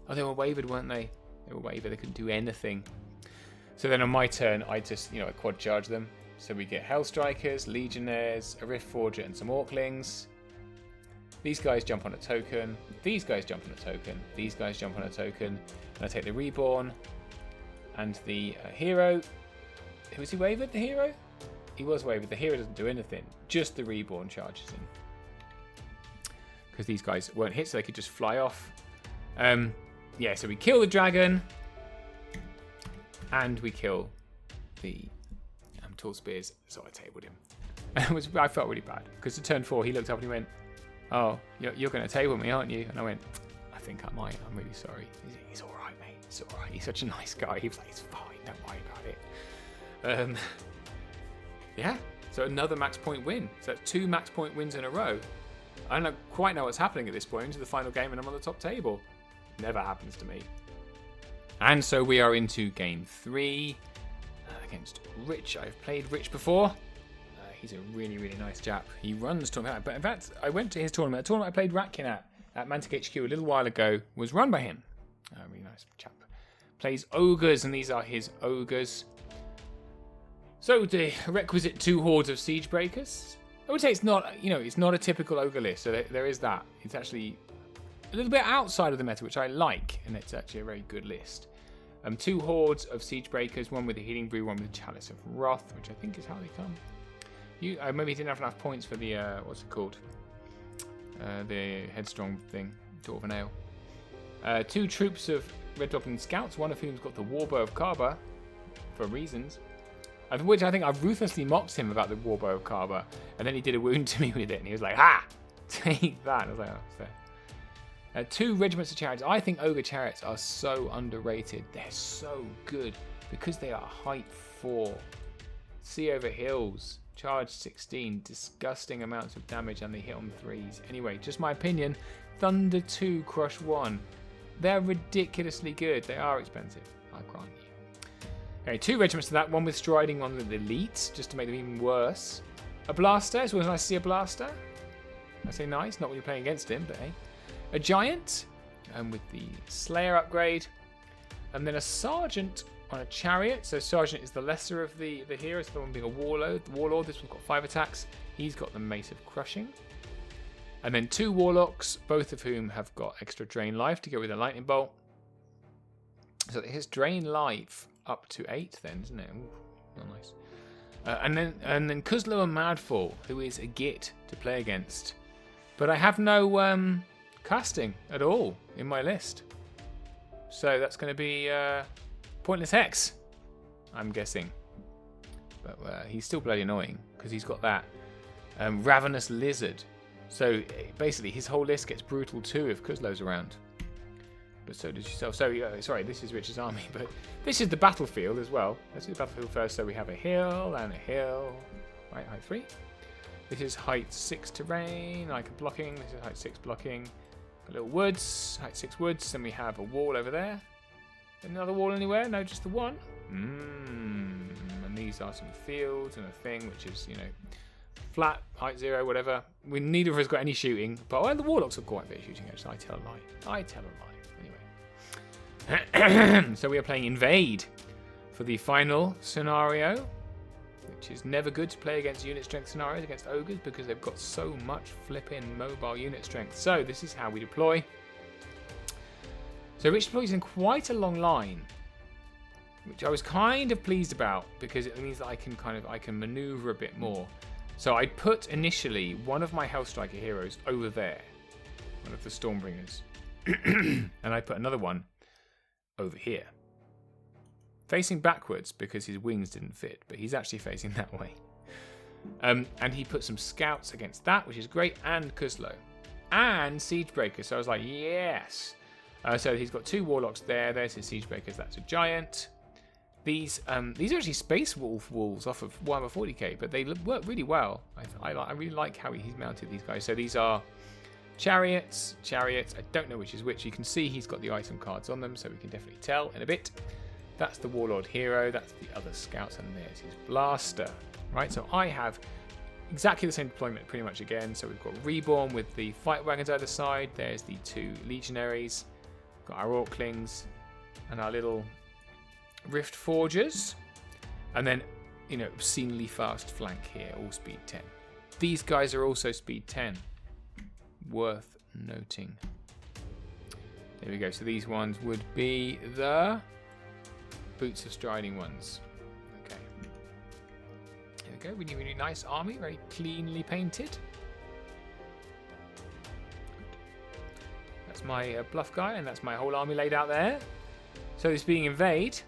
Oh, they were wavered, weren't they? They were wavered. They couldn't do anything. So then on my turn, I just, I quad charge them. So we get Hellstrikers, Legionnaires, a Riftforger, and some Orclings. These guys jump on a token. These guys jump on a token. These guys jump on a token. And I take the Reborn and the hero. Was he wavered, the hero? He was wavered. The hero doesn't do anything. Just the Reborn charges him. Because these guys weren't hit, so they could just fly off. So we kill the dragon. And we kill the tall spears. So I tabled him. I felt really bad. Because at turn 4, he looked up and he went, "Oh, you're going to table me, aren't you?" And I went, "I think I might. I'm really sorry." He's all right, mate. It's all right. He's such a nice guy. He was like, "It's fine. Don't worry about it." Yeah. So another max point win. So that's 2 max point wins in a row. I don't quite know what's happening at this point. Into the final game and I'm on the top table. Never happens to me. And so we are into game 3 against Rich. I've played Rich before. He's a really, really nice chap. He runs tournament. But in fact, I went to his tournament. A tournament I played Ratkin at Mantic HQ a little while ago was run by him. Really nice chap. Plays Ogres, and these are his Ogres. So the requisite 2 hordes of siege breakers. I would say it's not, it's not a typical ogre list. So there is that. It's actually a little bit outside of the meta, which I like, and it's actually a very good list. 2 hordes of siege breakers, one with a healing brew, one with a chalice of wrath, which I think is how they come. Maybe didn't have enough points for the what's it called? The headstrong thing, Dwarven Ale. 2 troops of red goblin scouts, one of whom's got the warbow of Kaba, for reasons. Which I think I ruthlessly mocked him about the warbow of Kaba, and then he did a wound to me with it, and he was like, "Ha! Take that!" And I was like, "Oh, fair." 2 regiments of chariots. I think ogre chariots are so underrated. They're so good because they are height 4, see over hills, charge 16, disgusting amounts of damage, and they hit on 3s. Anyway, just my opinion. Thunder 2, Crush 1. They're ridiculously good. They are expensive, I grant you. Okay, 2 regiments to that. One with striding, one with elite, just to make them even worse. A blaster. It's always nice to see a blaster. I say nice, not when you're playing against him, but hey. A giant, with the Slayer upgrade. And then a sergeant on a chariot. So sergeant is the lesser of the heroes, the one being a warlord. This one's got 5 attacks. He's got the Mace of Crushing. And then 2 warlocks, both of whom have got extra drain life to go with a lightning bolt. So his drain life up to 8 then, isn't it? Ooh, not nice. And then Kuzlo and Madfall, who is a git to play against. But I have no casting at all in my list. So that's going to be Pointless Hex, I'm guessing. But he's still bloody annoying because he's got that Ravenous Lizard. So basically his whole list gets brutal too if Kuzlo's around. But so does yourself. So, sorry, this is Rich's army, but this is the battlefield as well. Let's do the battlefield first. So we have a hill and a hill. Right, height 3. This is height 6 terrain, like a blocking. This is height 6 blocking. A little woods, height 6 woods. Then we have a wall over there. Another wall anywhere? No, just the one. And these are some fields and a thing, which is, flat, height 0, whatever. Neither of us got any shooting. But the warlocks have quite a bit of shooting, actually. I tell a lie. Anyway. So we are playing Invade for the final scenario, which is never good to play against unit strength scenarios against ogres because they've got so much flipping mobile unit strength. So this is how we deploy. So Rich deploys in quite a long line, which I was kind of pleased about because it means that I can maneuver a bit more. So I put initially one of my Hellstriker heroes over there, one of the Stormbringers, and I put another one over here, facing backwards because his wings didn't fit, but he's actually facing that way. And he put some scouts against that, which is great, and Kuzlo and Siegebreakers. So I was like, yes. So he's got 2 warlocks there. There's his Siegebreakers. That's a giant. These are actually Space Wolf walls off of Warhammer 40k, but they work really well. I really like how he's mounted these guys. So these are chariots. I don't know which is which. You can see he's got the item cards on them, so we can definitely tell in a bit. That's the Warlord hero. That's the other scouts, and there's his blaster. Right, so I have exactly the same deployment pretty much again. So we've got Reborn with the fight wagons either side. There's the 2 legionaries. Got our Orklings and our little Riftforgers. And then, obscenely fast flank here, all speed 10. These guys are also speed 10. Worth noting. There we go. So these ones would be the Boots of Striding ones. Okay. There we go. Really, really nice army. Very cleanly painted. That's my bluff guy, and that's my whole army laid out there. So this being Invade,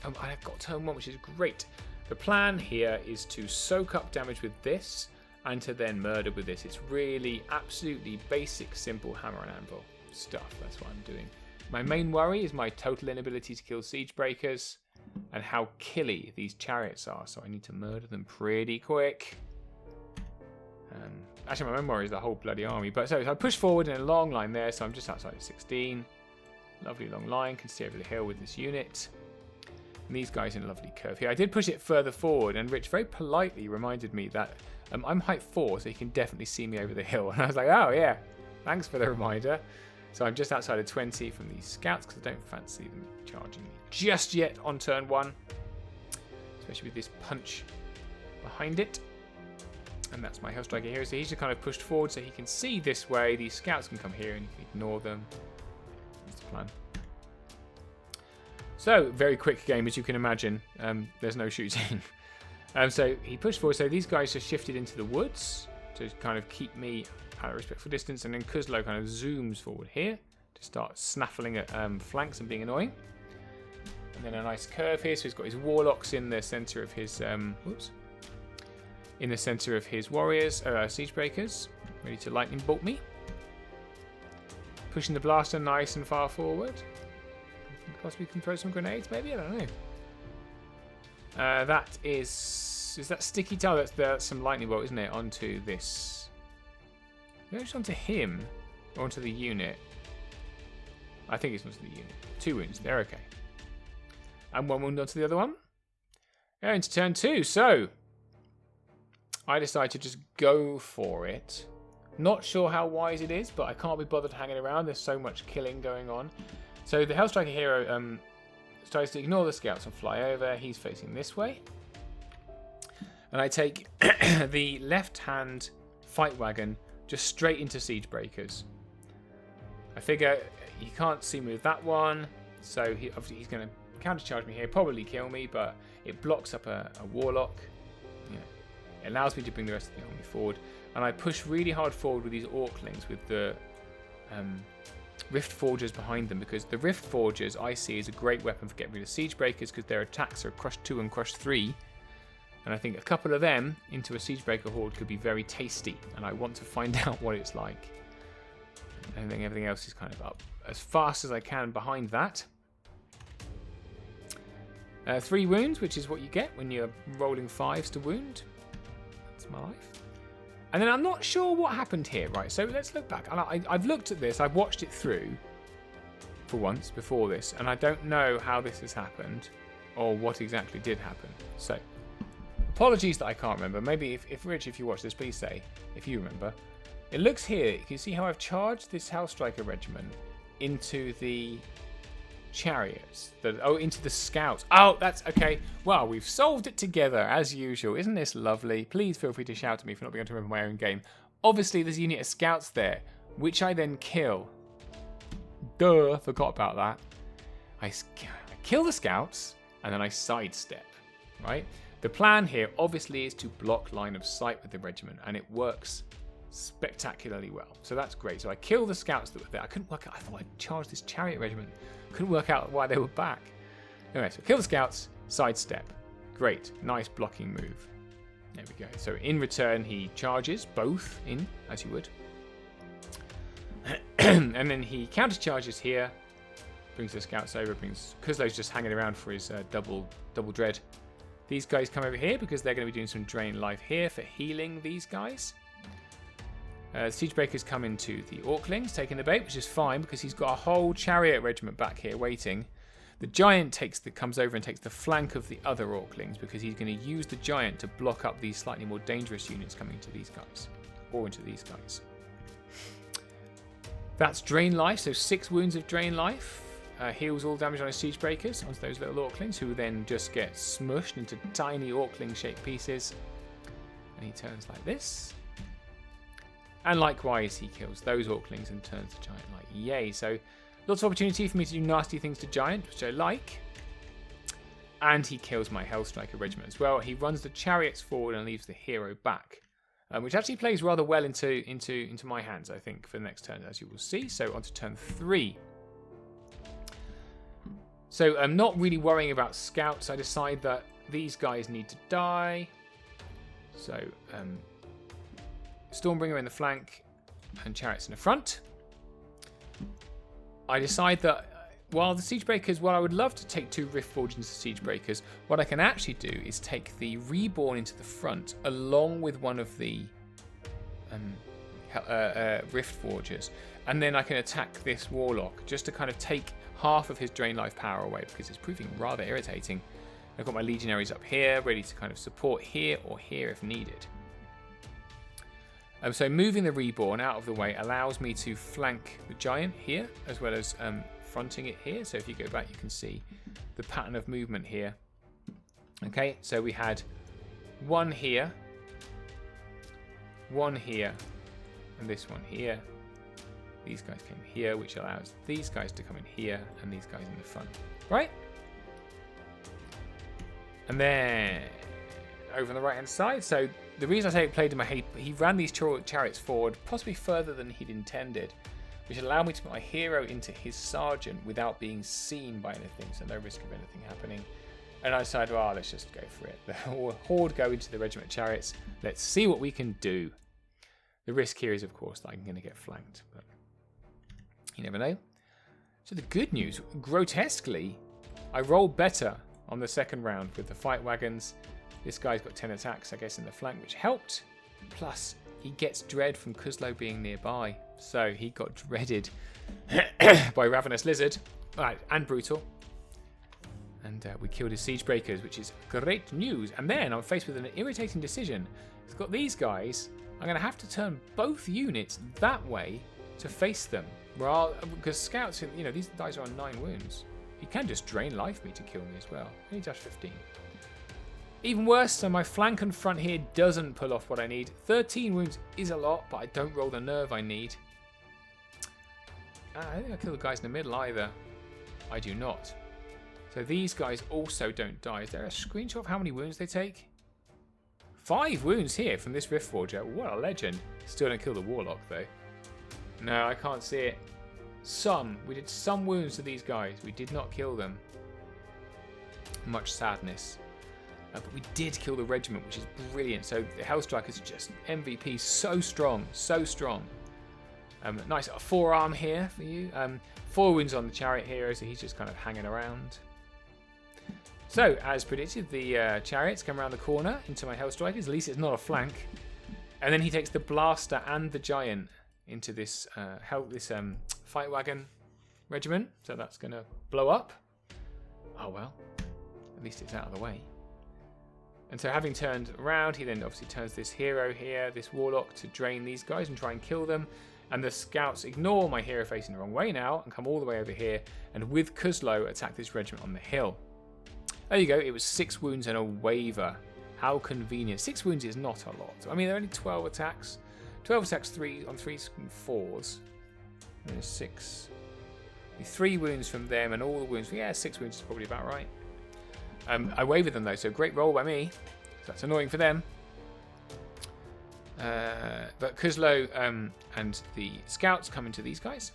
I've got turn 1, which is great. The plan here is to soak up damage with this and to then murder with this. It's really absolutely basic, simple hammer and anvil stuff. That's what I'm doing. My main worry is my total inability to kill siege breakers and how killy these chariots are. So I need to murder them pretty quick. Actually, my main worry is the whole bloody army. But so I push forward in a long line there. So I'm just outside of 16. Lovely long line. Can see over the hill with this unit. And these guys in a lovely curve here. I did push it further forward, and Rich very politely reminded me that I'm height 4, so he can definitely see me over the hill. And I was like, oh yeah, thanks for the reminder. So I'm just outside of 20 from these scouts because I don't fancy them charging me just yet on turn 1. especially with this punch behind it. And that's my Hellstriker here. So he's just kind of pushed forward so he can see this way. These scouts can come here and you can ignore them. That's the plan. So, very quick game, as you can imagine. There's no shooting. So he pushed forward. So these guys just shifted into the woods to kind of keep me at a respectful distance. And then Kuzlo kind of zooms forward here to start snaffling at flanks and being annoying. And then a nice curve here. So he's got his warlocks in the center of his... in the center of his warriors, siege breakers, ready to lightning bolt me. Pushing the blaster nice and far forward. Possibly can throw some grenades, maybe? I don't know. That is that sticky tile? That's some lightning bolt, isn't it? Onto this. No, it's onto him or onto the unit. I think it's onto the unit. 2 wounds. They're okay. And 1 wound onto the other one. Going into turn 2. So I decide to just go for it. Not sure how wise it is, but I can't be bothered hanging around. There's so much killing going on. So the Hellstriker hero tries to ignore the scouts and fly over. He's facing this way. And I take the left-hand fight wagon just straight into siege breakers. I figure he can't see me with that one, so obviously he's going to countercharge me here, probably kill me, but it blocks up a warlock. You know, it allows me to bring the rest of the army forward. And I push really hard forward with these Orclings with the Riftforgers behind them, because the Riftforgers I see is a great weapon for getting rid of siege breakers, because their attacks are Crush 2 and Crush 3. And I think a couple of them into a siege breaker horde could be very tasty, and I want to find out what it's like. And then everything else is kind of up as fast as I can behind that. 3 wounds, which is what you get when you're rolling 5s to wound. That's my life. And then I'm not sure what happened here, right? So let's look back. I've looked at this, I've watched it through for once before this, and I don't know how this has happened or what exactly did happen. So, apologies that I can't remember. Maybe if Rich, if you watch this, please say if you remember. It looks here, you can see how I've charged this Hellstriker regiment into the chariots, into the scouts. Oh, that's okay. Well, we've solved it together as usual. Isn't this lovely? Please feel free to shout at me for not being able to remember my own game. Obviously, there's a unit of scouts there, which I then kill. Duh, forgot about that. I kill the scouts, and then I sidestep, right? The plan here, obviously, is to block line of sight with the regiment, and it works spectacularly well. So that's great. So I kill the scouts that were there. I couldn't work out. I thought I'd charge this chariot regiment. Couldn't work out why they were back. Anyway, so kill the scouts, sidestep. Great. Nice blocking move. There we go. So in return, he charges both in, as you would. And then he countercharges here. Brings the scouts over. Brings Kuzlo's just hanging around for his double dread. These guys come over here because they're going to be doing some drain life here for healing these guys. Siege breakers come into the Orclings, taking the bait, which is fine because he's got a whole chariot regiment back here waiting. The giant comes over and takes the flank of the other Orclings because he's going to use the giant to block up these slightly more dangerous units coming into these guys, or into these guys. That's drain life, so 6 wounds of drain life. Heals all damage on his siege breakers onto those little Orclings, who then just get smushed into tiny Orcling-shaped pieces. And he turns like this. And likewise, he kills those Orclings and turns the giant like yay. So lots of opportunity for me to do nasty things to giant, which I like. And he kills my Hellstriker regiment as well. He runs the chariots forward and leaves the hero back, which actually plays rather well into my hands, I think, for the next turn, as you will see. So on to turn 3. So I'm not really worrying about scouts. I decide that these guys need to die. So Stormbringer in the flank and chariots in the front. I decide that while the siege breakers, while I would love to take 2 Riftforged into siege breakers, what I can actually do is take the Reborn into the front along with one of the Riftforgers, and then I can attack this Warlock just to kind of take half of his drain life power away because it's proving rather irritating. I've got my legionaries up here ready to kind of support here or here if needed. So moving the Reborn out of the way allows me to flank the giant here as well as fronting it here. So if you go back, you can see the pattern of movement here Okay, so we had one here, and this one here. These guys came here, which allows these guys to come in here, and these guys in the front. Right? And then over on the right-hand side, so the reason I say it played in my head, he ran these chariots forward, possibly further than he'd intended, which allowed me to put my hero into his sergeant without being seen by anything, so no risk of anything happening. And I decided, well, let's just go for it. The horde go into the regiment chariots. Let's see what we can do. The risk here is, of course, that I'm going to get flanked, but you never know. So the good news, grotesquely, I rolled better on the second round with the fight wagons. This guy's got 10 attacks, I guess, in the flank, which helped. Plus, he gets dread from Kuzlo being nearby. So he got dreaded by Ravenous Lizard. Right, and Brutal. And we killed his Siege Breakers, which is great news. And then I'm faced with an irritating decision. It's got these guys. I'm going to have to turn both units that way to face them. Because scouts, you know, these guys are on 9 wounds. He can just drain life me to kill me as well. Only dash 15. Even worse, so my flank and front here doesn't pull off what I need. 13 wounds is a lot, but I don't roll the nerve I need. I don't think I kill the guys in the middle either. I do not. So these guys also don't die. Is there a screenshot of how many wounds they take? 5 wounds here from this Riftforger. What a legend. Still don't kill the Warlock though. No, I can't see it. We did some wounds to these guys. We did not kill them. Much sadness. But we did kill the regiment, which is brilliant. So the Hellstrike is just MVP. So strong. So strong. Nice forearm here for you. 4 wounds on the chariot hero, so he's just kind of hanging around. So, as predicted, the chariots come around the corner into my Hellstrikers. At least it's not a flank. And then he takes the blaster and the giant into this fight wagon regiment. So that's going to blow up. Oh well. At least it's out of the way. And so having turned around, he then obviously turns this hero here, this warlock, to drain these guys and try and kill them. And the scouts ignore my hero facing the wrong way now and come all the way over here. And with Kuzlo, attack this regiment on the hill. There you go. It was 6 wounds and a waver. How convenient. 6 wounds is not a lot. I mean, there are only 12 attacks. 12 attacks 3 on 3s and 4s. There's 6. 3 wounds from them and all the wounds. Yeah, 6 wounds is probably about right. I wavered them though, so great roll by me. So that's annoying for them. But Kuzlo and the scouts come into these guys.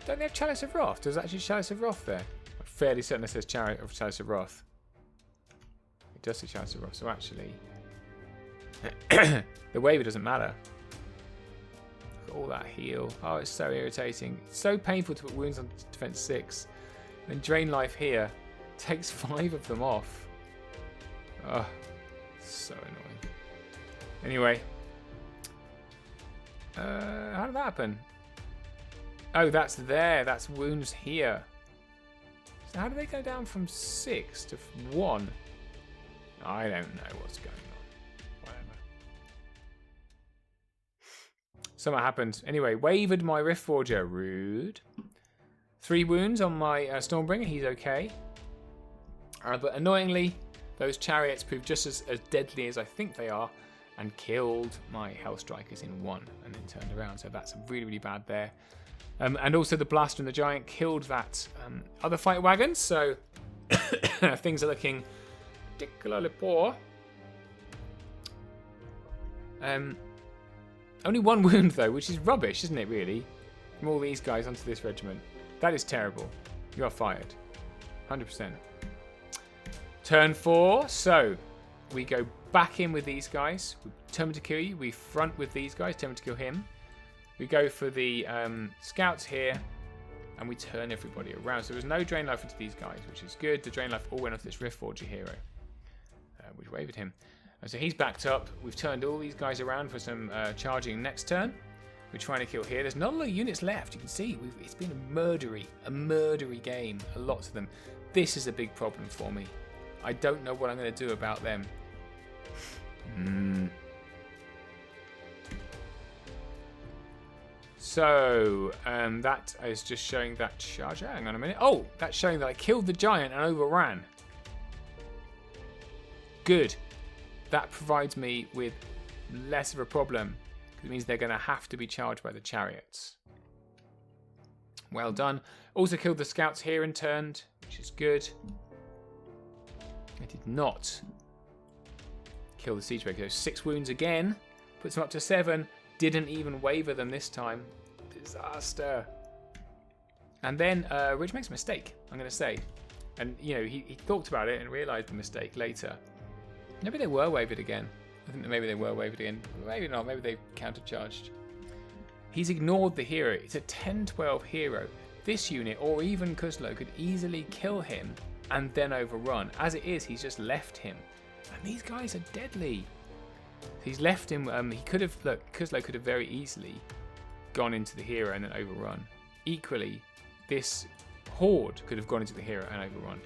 Don't they have Chalice of Wrath? There's actually Chalice of Wrath there. I'm fairly certain it says Chalice of Wrath. It does say Chalice of Wrath, so actually the waver doesn't matter. All that heal. Oh, it's so irritating. It's so painful to put wounds on defense 6. Then drain life here. Takes 5 of them off. Oh, so annoying. Anyway. How did that happen? Oh, that's there. That's wounds here. So how do they go down from 6 to 1? I don't know what's going on. Something happened. Anyway, wavered my Riftforger. Rude. 3 wounds on my Stormbringer. He's okay. But annoyingly, those chariots proved just as deadly as I think they are and killed my Hellstrikers in 1 and then turned around. So that's really, really bad there. And also the Blaster and the Giant killed that other fight wagon. So things are looking particularly poor. Only 1 wound, though, which is rubbish, isn't it, really? From all these guys onto this regiment. That is terrible. You are fired. 100%. Turn 4. So, we go back in with these guys. We're determined to kill you. We front with these guys, determined to kill him. We go for the scouts here, and we turn everybody around. So, there's no drain life into these guys, which is good. The drain life all went off this Riftforger hero, which wavered him. So he's backed up. We've turned all these guys around for some charging next turn. We're trying to kill here. There's not a lot of units left. You can see it's been a murdery game. Lots of them. This is a big problem for me. I don't know what I'm going to do about them. So, that is just showing that charge. Hang on a minute. Oh, that's showing that I killed the giant and overran. Good. That provides me with less of a problem. It means they're going to have to be charged by the chariots. Well done. Also killed the scouts here and turned, which is good. I did not kill the siege breaker. 6 wounds again. Puts them up to 7. Didn't even waver them this time. Disaster. And then Rich makes a mistake, I'm going to say. And, you know, he thought about it and realised the mistake later. Maybe they were wavered again. I think that maybe they were wavered again. Maybe not. Maybe they countercharged. He's ignored the hero. It's a 10-12 hero. This unit, or even Kuzlo, could easily kill him and then overrun. As it is, he's just left him. And these guys are deadly. He's left him. He could have. Look, Kuzlo could have very easily gone into the hero and then overrun. Equally, this horde could have gone into the hero and overrun.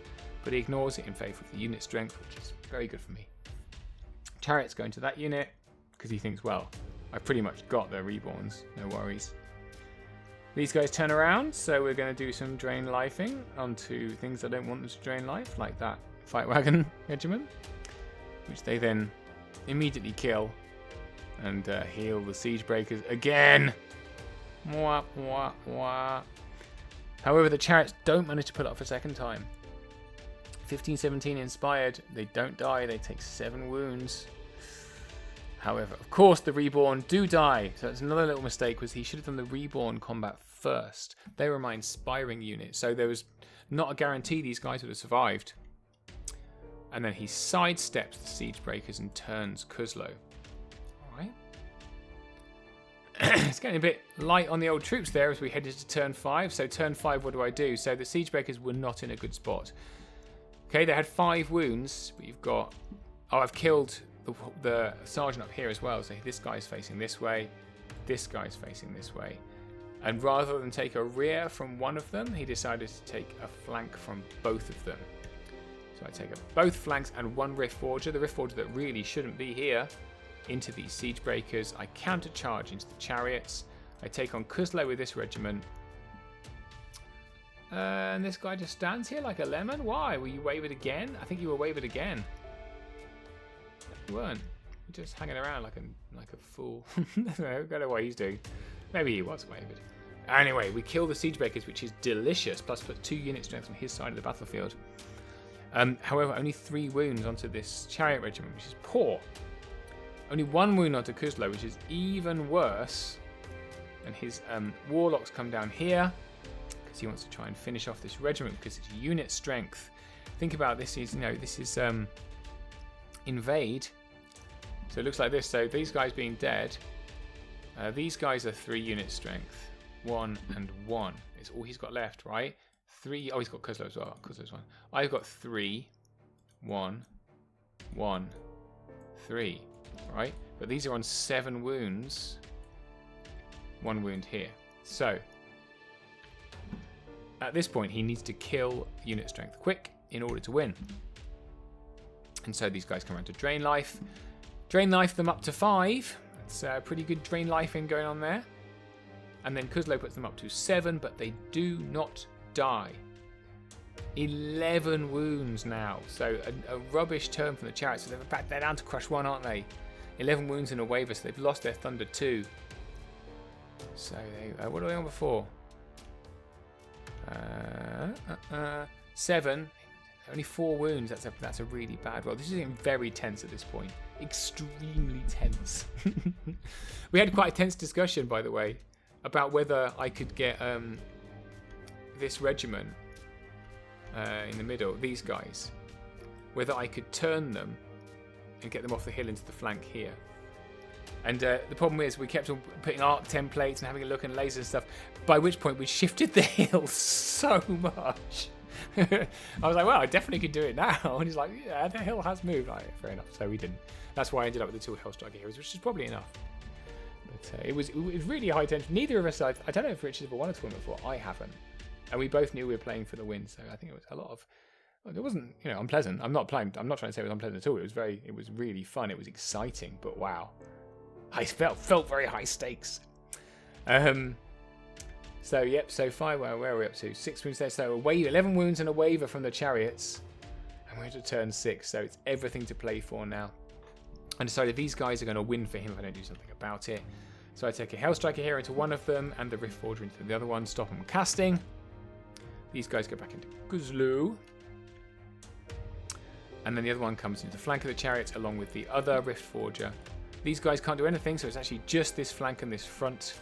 But he ignores it in favour of the unit strength, which is very good for me. Chariots go into that unit because he thinks, well, I've pretty much got the reborns, no worries. These guys turn around, so we're going to do some drain lifing onto things I don't want them to drain life, like that fight wagon regiment, which they then immediately kill and heal the siege breakers again. Mwah, mwah, mwah. However, the chariots don't manage to pull it off a second time. 15-17 inspired, they don't die, they take 7 wounds. However, of course, the reborn do die. So that's another little mistake, was he should have done the reborn combat first. They were my inspiring unit, so there was not a guarantee these guys would have survived. And then he sidesteps the siege breakers and turns Kuzlo. Alright. It's getting a bit light on the old troops there as we headed to turn 5. So turn 5, what do? So the siege breakers were not in a good spot. Okay, they had 5 wounds, but you've got... Oh, I've killed the sergeant up here as well. So this guy's facing this way, this guy's facing this way. And rather than take a rear from one of them, he decided to take a flank from both of them. So I take both flanks and one Riftforger, the Riftforger that really shouldn't be here, into these siege breakers. I countercharge into the chariots. I take on Kuzlo with this regiment. And this guy just stands here like a lemon. Why? Were you wavered again? I think you were wavered again. You weren't. You're just hanging around like a fool. I don't know what he's doing. Maybe he was wavered. Anyway, we kill the siege breakers, which is delicious. Plus put 2 unit strength on his side of the battlefield. However, only 3 wounds onto this chariot regiment, which is poor. Only 1 wound onto Kuzlo, which is even worse. And his warlocks come down here because he wants to try and finish off this regiment because it's unit strength. Think about this is, this is invade. So it looks like this. So these guys being dead, these guys are 3 unit strength. 1 and 1 is all he's got left, right? 3. Oh, he's got Kuzlo as well. Kuzlo's 1. I've got 3, 1, 1, 3. Right? But these are on 7 wounds. 1 wound here. So at this point, he needs to kill unit strength quick in order to win. And so these guys come around to drain life. Drain life them up to 5. That's a pretty good drain lifing going on there. And then Kuzlo puts them up to 7, but they do not die. 11 wounds now. So a rubbish turn from the chariots. So they're down to crush 1, aren't they? 11 wounds in a waver, so they've lost their Thunder 2. So what are they on before? 7. Only 4 wounds. That's a really bad roll. This is getting very tense at this point. Extremely tense. We had quite a tense discussion, by the way, about whether I could get this regiment in the middle, these guys, whether I could turn them and get them off the hill into the flank here. And the problem is we kept on putting arc templates and having a look and lasers and stuff, by which point we shifted the hill so much. I was like, well, I definitely could do it now. And he's like, yeah, the hill has moved. Like, fair enough. So we didn't. That's why I ended up with the 2 Hellstriker heroes, which is probably enough. But it was really high tension. Neither of us, I don't know if Richard ever won a tournament before. I haven't. And we both knew we were playing for the win. So I think it was a lot of... It wasn't, unpleasant. I'm not trying to say it was unpleasant at all. It was really fun. It was exciting, but wow. I felt very high stakes. So, yep, so 5, where are we up to? 6 wounds there, so a wave, 11 wounds and a waver from the chariots. And we're to turn 6, so it's everything to play for now. I decided these guys are going to win for him if I don't do something about it. So I take a Hellstriker here into one of them, and the Riftforger into the other one, stop them casting. These guys go back into Guzlu. And then the other one comes into the flank of the chariots along with the other Riftforger. These guys can't do anything, so it's actually just this flank and this front.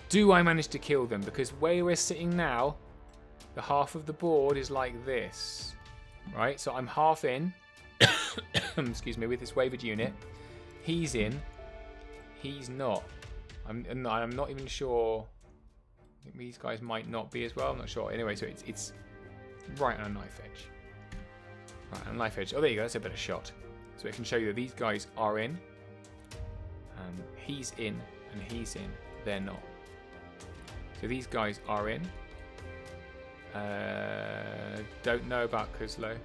Do I manage to kill them? Because where we're sitting now, the half of the board is like this. Right, so I'm half in. Excuse me, with this wavered unit. He's in. He's not. I'm not even sure. I think these guys might not be as well. I'm not sure. Anyway, so it's right on a knife edge. Right on a knife edge. Oh, there you go. That's a better shot. So it can show you that these guys are in. He's in and he's in. They're not. So these guys are in. Don't know about Kuzlo.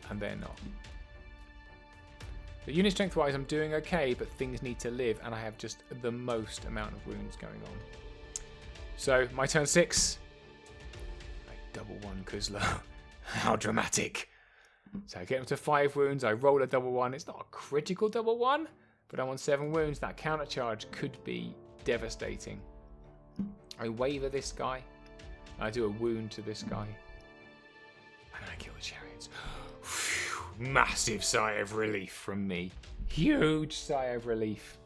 And they're not. The unit strength wise I'm doing okay, but things need to live and I have just the most amount of wounds going on. So my turn 6. I double one Kuzlo. How dramatic. So I get up to 5 wounds, I roll a double one. It's not a critical double one, but I'm on 7 wounds. That counter charge could be devastating. I waver this guy. I do a wound to this guy. And then I kill the chariots. Massive sigh of relief from me. Huge sigh of relief.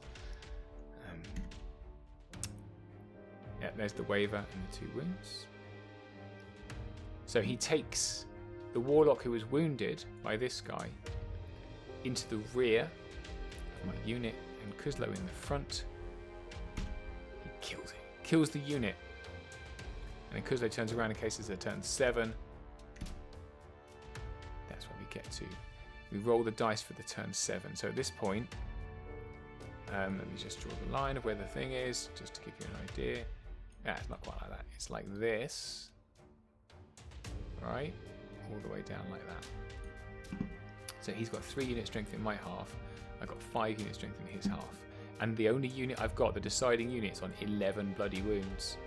Yeah, there's the waver and the 2 wounds. So he takes the warlock who was wounded by this guy into the rear of my unit and Kuzlo in the front. He kills it. Kills the unit. And then Kuzlo turns around in case it's a turn 7. That's what we get to. We roll the dice for the turn 7. So at this point, let me just draw the line of where the thing is, just to give you an idea. Yeah, it's not quite like that. It's like this. Right? All the way down like that. So he's got 3 unit strength in my half. I've got 5 unit strength in his half. And the only unit I've got, the deciding unit, is on 11 bloody wounds.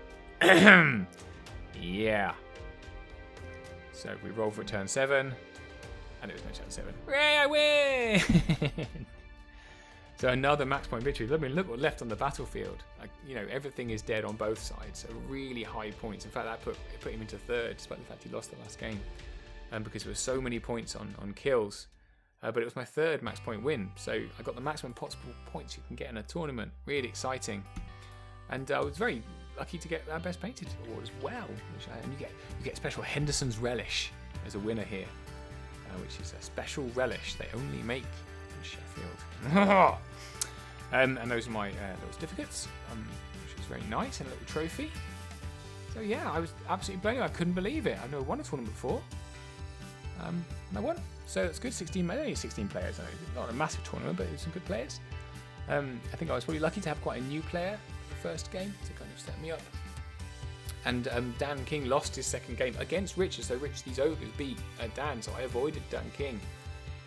Yeah. So we roll for turn 7. And it was no turn 7. Hooray, I win! So another max point victory. I mean, look what's left on the battlefield. Like, you know, everything is dead on both sides. So really high points. In fact, that put him into 3rd, despite the fact he lost the last game. Because there were so many points on kills. But it was my 3rd max point win. So I got the maximum possible points you can get in a tournament. Really exciting. And I was very lucky to get our Best Painted award as well. And you get special Henderson's Relish as a winner here. Which is a special relish they only make in Sheffield. And those are my little certificates, which is very nice, and a little trophy. So yeah, I was absolutely blown away. I couldn't believe it. I've never won a tournament before. And I won. So that's good. 16, only 16 players. Not a massive tournament, but some good players. I think I was probably lucky to have quite a new player for the first game to kind of set me up. And Dan King lost his 2nd game against Richard, so these ogres beat Dan, so I avoided Dan King,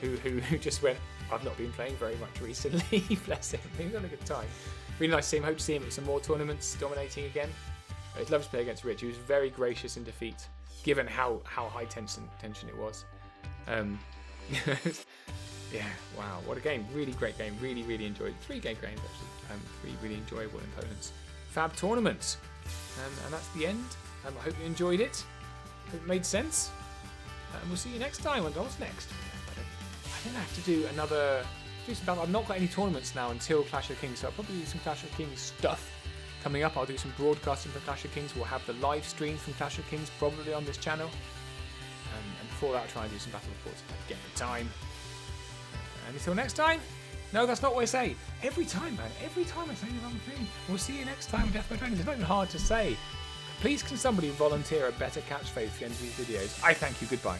who just went, I've not been playing very much recently, bless him, he's having a good time. Really nice to see him, hope to see him at some more tournaments, dominating again. I'd love to play against Rich, he was very gracious in defeat, given how high tension it was. Yeah, wow, what a game, really great game, really enjoyed it. 3 game games actually, 3 really enjoyable opponents. Fab tournaments. And that's the end. I hope you enjoyed it. Hope it made sense. And we'll see you next time. What's next? I don't have to do another. I've not got any tournaments now until Clash of Kings, so I'll probably do some Clash of Kings stuff coming up. I'll do some broadcasting for Clash of Kings. We'll have the live streams from Clash of Kings probably on this channel. And before that, I'll try and do some battle reports if I get the time. And until next time. No, that's not what I say. Every time, man. Every time I say the wrong thing. We'll see you next time with Death by Dragons. It's not even hard to say. Please can somebody volunteer a better catchphrase for the end of these videos? I thank you. Goodbye.